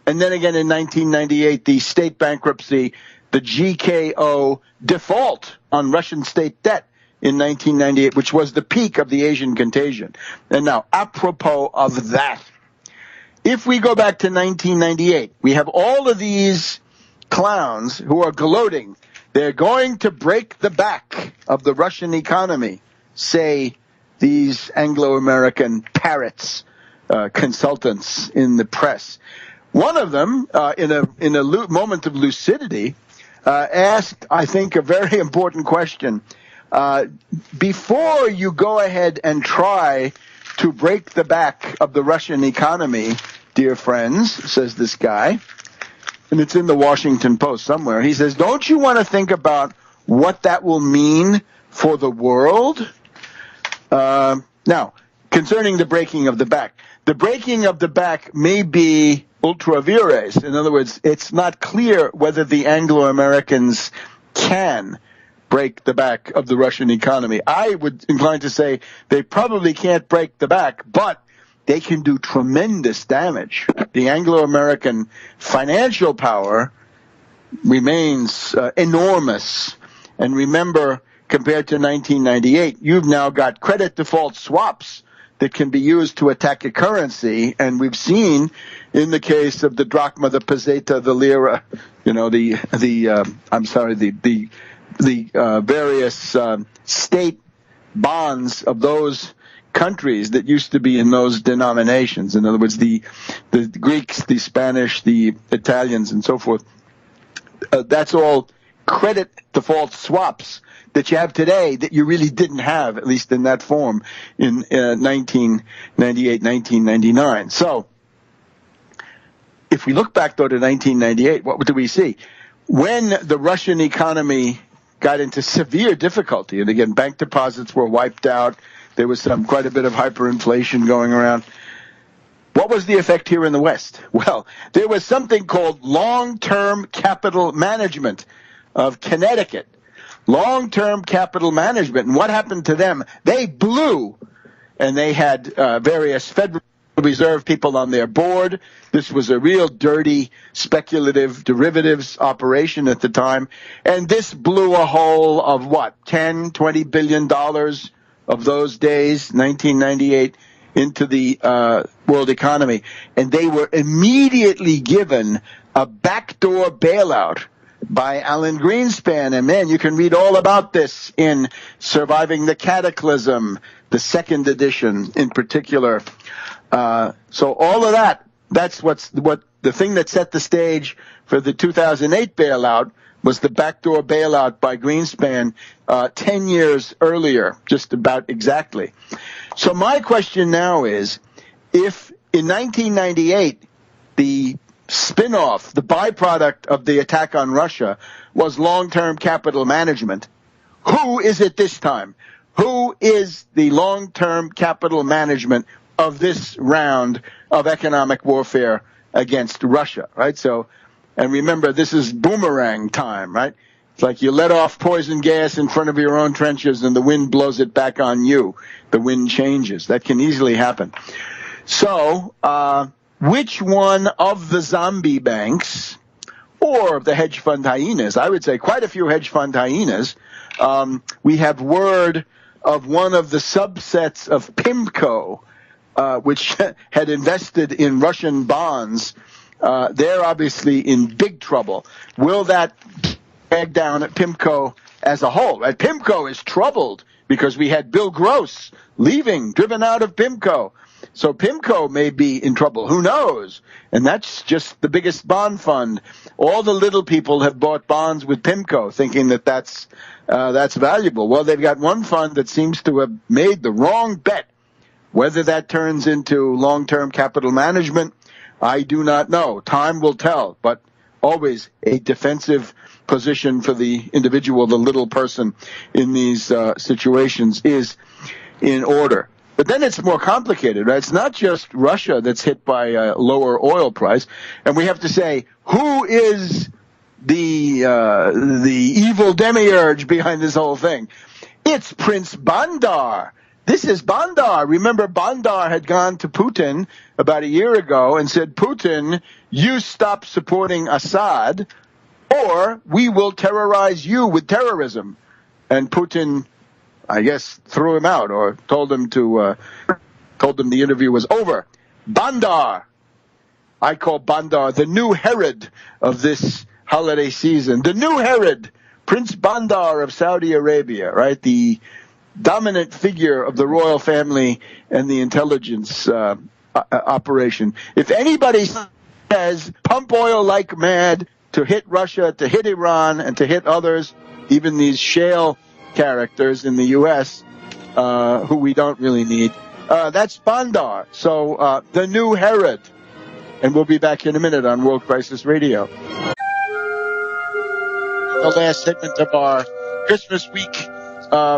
And then again in 1998, the state bankruptcy, the GKO default on Russian state debt in 1998, which was the peak of the Asian contagion. And now, apropos of that, if we go back to 1998, we have all of these clowns who are gloating. They're going to break the back of the Russian economy, say these Anglo-American parrots, consultants in the press. One of them, in a moment of lucidity, asked, I think, a very important question. Before you go ahead and try to break the back of the Russian economy, dear friends, says this guy, and it's in the Washington Post somewhere, he says, don't you want to think about what that will mean for the world? Now, concerning the breaking of the back may be ultra vires. In other words, it's not clear whether the Anglo-Americans can break the back of the Russian economy. I would incline to say they probably can't break the back, but they can do tremendous damage. The Anglo-American financial power remains enormous. And remember, compared to 1998, you've now got credit default swaps that can be used to attack a currency. And we've seen in the case of the drachma, the peseta, the lira, the various state bonds of those countries that used to be in those denominations. In other words, the Greeks, the Spanish, the Italians, and so forth. That's all credit default swaps that you have today that you really didn't have, at least in that form, in 1998, 1999. So, if we look back, though, to 1998, what do we see? when the Russian economy got into severe difficulty, and again, bank deposits were wiped out, there was quite a bit of hyperinflation going around. What was the effect here in the West? Well, there was something called long-term capital management of Connecticut. Long-term capital management. And what happened to them? They blew, and they had various Federal Reserve people on their board. This was a real dirty speculative derivatives operation at the time. And this blew a hole of what, $10, $20 billion of those days, 1998, into the world economy. And they were immediately given a backdoor bailout by Alan Greenspan. And man, you can read all about this in Surviving the Cataclysm, the second edition in particular. So all of that's what the thing that set the stage for the 2008 bailout was the backdoor bailout by Greenspan 10 years earlier, just about exactly. So my question now is, if in 1998 the spin-off, the byproduct of the attack on Russia was long-term capital management, who is it this time? Who is the long-term capital management of this round of economic warfare against Russia, right? So, and remember, this is boomerang time, right? It's like you let off poison gas in front of your own trenches and the wind blows it back on you. The wind changes. That can easily happen. So, which one of the zombie banks or the hedge fund hyenas, I would say quite a few hedge fund hyenas, we have word of one of the subsets of PIMCO, which had invested in Russian bonds. They're obviously in big trouble. Will that drag down at PIMCO as a whole? Right? PIMCO is troubled because we had Bill Gross driven out of PIMCO. So PIMCO may be in trouble. Who knows? And that's just the biggest bond fund. All the little people have bought bonds with PIMCO thinking that that's valuable. Well, they've got one fund that seems to have made the wrong bet. Whether that turns into long-term capital management, I do not know. Time will tell, but always a defensive position for the individual, the little person in these situations is in order. But then it's more complicated, right? It's not just Russia that's hit by a lower oil price. And we have to say, who is the evil demiurge behind this whole thing? It's Prince Bandar. This is Bandar. Remember, Bandar had gone to Putin about a year ago and said, Putin, you stop supporting Assad or we will terrorize you with terrorism. And Putin, I guess, threw him out or told him the interview was over. Bandar. I call Bandar the new Herod of this holiday season. The new Herod, Prince Bandar of Saudi Arabia, right? The dominant figure of the royal family and the intelligence operation. If anybody says pump oil like mad to hit Russia, to hit Iran, and to hit others, even these shale characters in the U.S., who we don't really need, that's Bandar. So the new Herod. And we'll be back in a minute on World Crisis Radio. The last segment of our Christmas week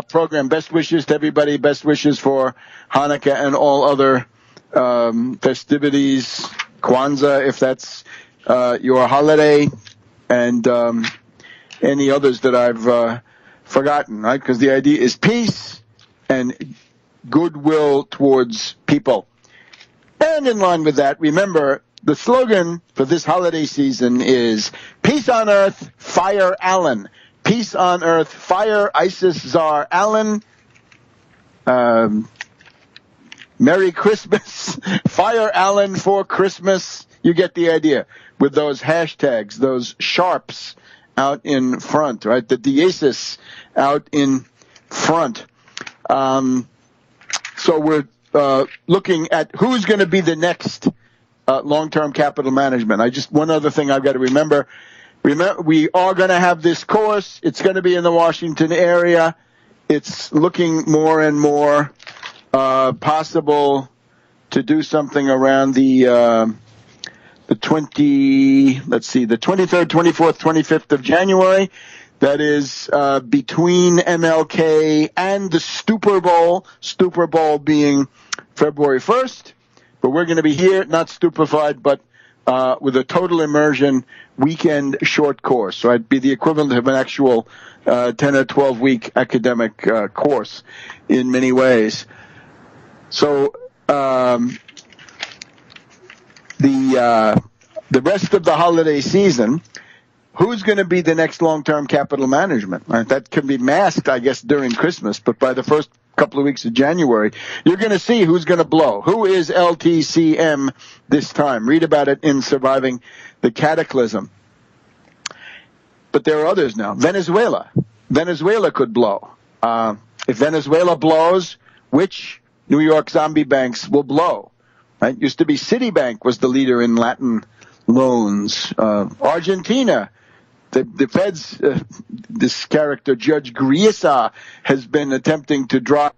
program. Best wishes to everybody. Best wishes for Hanukkah and all other festivities. Kwanzaa, if that's your holiday, and any others that I've forgotten, right? Because the idea is peace and goodwill towards people. And in line with that, remember, the slogan for this holiday season is Peace on Earth, Fire Allen. Peace on Earth, Fire ISIS Czar Allen. Merry Christmas, Fire Allen for Christmas. You get the idea with those hashtags, those sharps out in front, right? The deasis out in front. So we're looking at who's going to be the next long-term capital management. One other thing I've got to remember, we are going to have this course. It's going to be in the Washington area. It's looking more and more possible to do something around the the 23rd, 24th, 25th of January. That is between MLK and the Stupor Bowl being February 1st. But we're going to be here, not stupefied, but with a total immersion weekend short course. So it'd be the equivalent of an actual 10 or 12-week academic course in many ways. So the rest of the holiday season, who's going to be the next long-term capital management? That can be masked, I guess, during Christmas, but by the first couple of weeks of January, you're going to see who's going to blow. Who is LTCM this time? Read about it in Surviving the Cataclysm. But there are others now. Venezuela could blow. If Venezuela blows, which New York zombie banks will blow? Right? Used to be Citibank was the leader in Latin loans. Argentina, the Fed's, this character, Judge Griesa, has been attempting to drive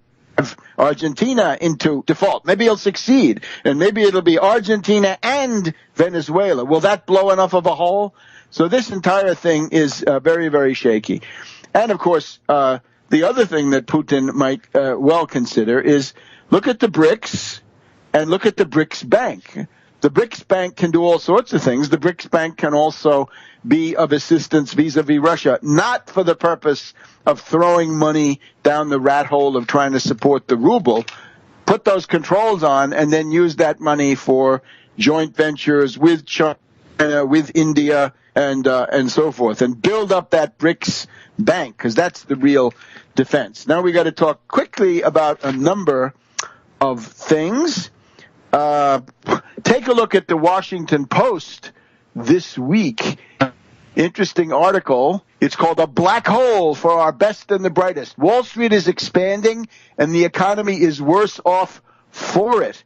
Argentina into default. Maybe he'll succeed, and maybe it'll be Argentina and Venezuela. Will that blow enough of a hole? So this entire thing is very, very shaky. And, of course, the other thing that Putin might well consider is look at the BRICS and look at the BRICS Bank. The BRICS Bank can do all sorts of things. The BRICS Bank can also be of assistance vis-a-vis Russia, not for the purpose of throwing money down the rat hole of trying to support the ruble. Put those controls on and then use that money for joint ventures with China, with India, and so forth, and build up that BRICS Bank, because that's the real defense. Now we got to talk quickly about a number of things. Take a look at the Washington Post this week. Interesting article. It's called A Black Hole for Our Best and the Brightest. Wall Street is expanding, and the economy is worse off for it.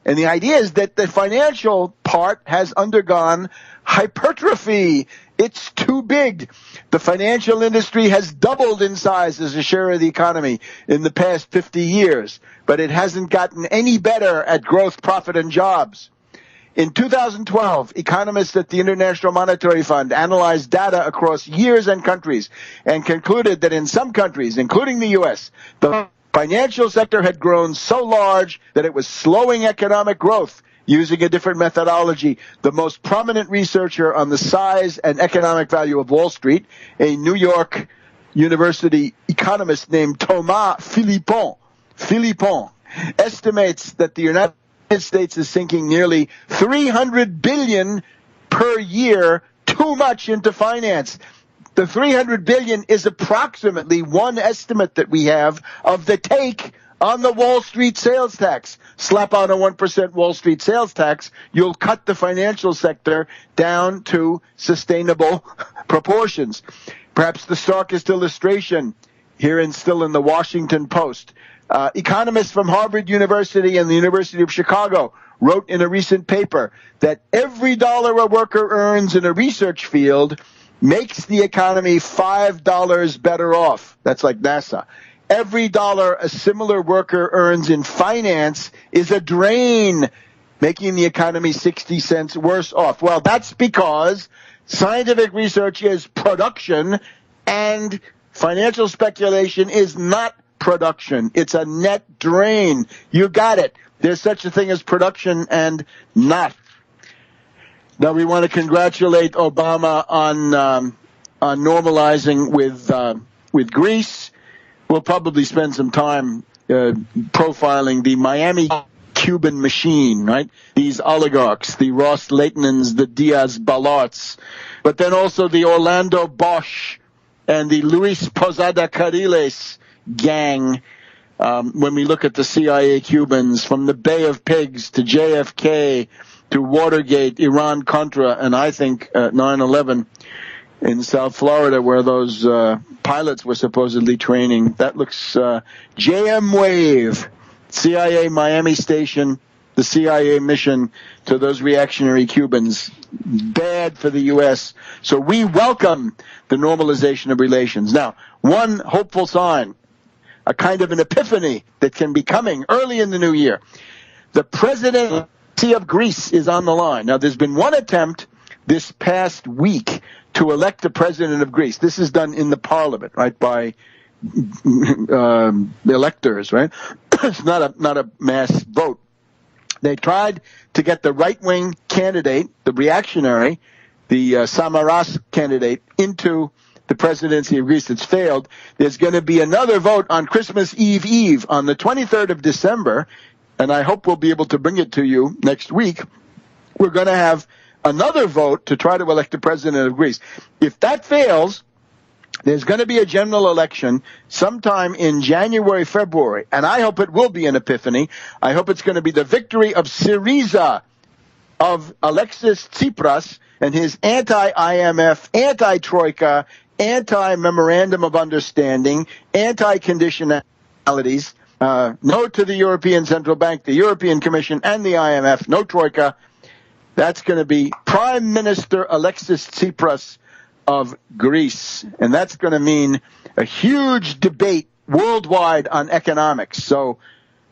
And the idea is that the financial part has undergone hypertrophy. It's too big. The financial industry has doubled in size as a share of the economy in the past 50 years, but it hasn't gotten any better at growth, profit, and jobs. In 2012, economists at the International Monetary Fund analyzed data across years and countries and concluded that in some countries, including the U.S., the financial sector had grown so large that it was slowing economic growth. Using a different methodology, the most prominent researcher on the size and economic value of Wall Street, a New York University economist named Thomas Philippon, estimates that the United States is sinking nearly $300 billion per year too much into finance. The $300 billion is approximately one estimate that we have of the take on the Wall Street sales tax. Slap on a 1% Wall Street sales tax, you'll cut the financial sector down to sustainable proportions. Perhaps the starkest illustration here still in the Washington Post. Economists from Harvard University and the University of Chicago wrote in a recent paper that every dollar a worker earns in a research field makes the economy $5 better off. That's like NASA. Every dollar a similar worker earns in finance is a drain, making the economy 60 cents worse off. Well, that's because scientific research is production and financial speculation is not production. It's a net drain. You got it. There's such a thing as production and not. Now, we want to congratulate Obama on normalizing with Greece. We'll probably spend some time profiling the Miami Cuban machine, right? These oligarchs, the Ross Leightonens, the Diaz Balarts, but then also the Orlando Bosch and the Luis Posada Carriles gang. When we look at the CIA Cubans, from the Bay of Pigs to JFK to Watergate, Iran-Contra, and I think 9/11 in South Florida, where those pilots were supposedly training. That looks JM Wave, CIA Miami station, the CIA mission to those reactionary Cubans. Bad for the U.S. So we welcome the normalization of relations. Now, one hopeful sign, a kind of an epiphany that can be coming early in the new year. The president of Greece is on the line. Now, there's been one attempt this past week to elect the president of Greece. This is done in the parliament, right, by electors, right? It's not a mass vote. They tried to get the right-wing candidate, the reactionary, the Samaras candidate, into the presidency of Greece. It's failed. There's going to be another vote on Christmas Eve on the 23rd of December, and I hope we'll be able to bring it to you next week. We're going to have another vote to try to elect the president of Greece. If that fails, there's going to be a general election sometime in January, February, and I hope it will be an epiphany. I hope it's going to be the victory of Syriza, of Alexis Tsipras and his anti-IMF, anti-Troika, anti-memorandum of understanding, anti-conditionalities, no to the European Central Bank, the European Commission, and the IMF, no Troika. That's going to be Prime Minister Alexis Tsipras of Greece. And that's going to mean a huge debate worldwide on economics. So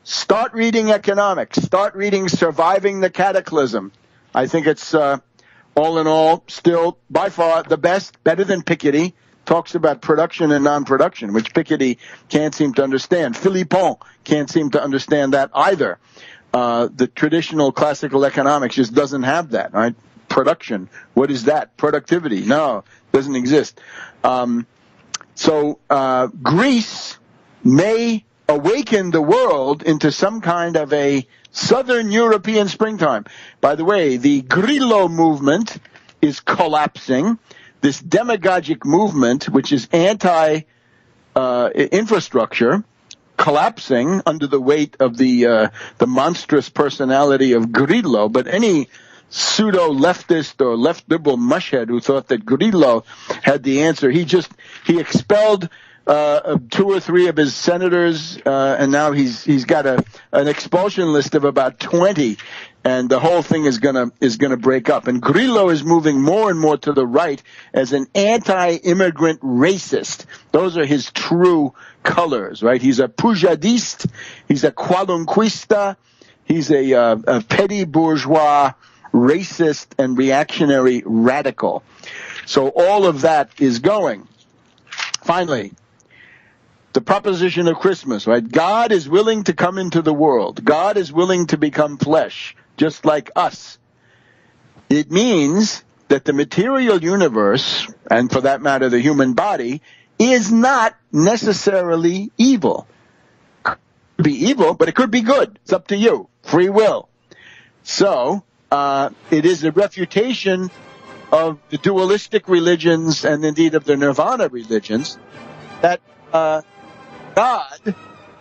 start reading economics. Start reading Surviving the Cataclysm. I think it's, all in all, still by far the best, better than Piketty. Talks about production and non-production, which Piketty can't seem to understand. Philippon can't seem to understand that either. The traditional classical economics just doesn't have that, right? Production. What is that? Productivity. No, doesn't exist. So Greece may awaken the world into some kind of a Southern European springtime. By the way, the Grillo movement is collapsing. This demagogic movement, which is anti-infrastructure, collapsing under the weight of the monstrous personality of Grillo. But any pseudo-leftist or left-liberal mushhead who thought that Grillo had the answer, he expelled 2 or 3 of his senators, and now he's got an expulsion list of about 20. And the whole thing is gonna break up. And Grillo is moving more and more to the right as an anti-immigrant racist. Those are his true colors, right? He's a pujadiste, he's a qualunquista, he's a petty bourgeois, racist, and reactionary radical. So all of that is going. Finally, the proposition of Christmas, right? God is willing to come into the world. God is willing to become flesh, just like us. It means that the material universe, and for that matter, the human body, is not necessarily evil. It could be evil, but it could be good. It's up to you. Free will. So, it is a refutation of the dualistic religions and indeed of the nirvana religions that God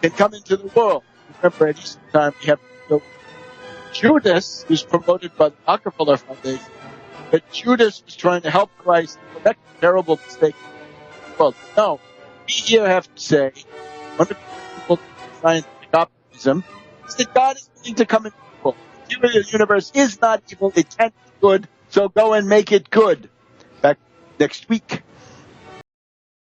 can come into the world. Remember, at Easter time, we have Judas was promoted by the Rockefeller Foundation, but Judas was trying to help Christ correct a terrible mistake. Well, no, we here have to say, one of the people in scientific optimism is that God is willing to come into the world. The material universe is not evil, it can be good, so go and make it good. Back next week.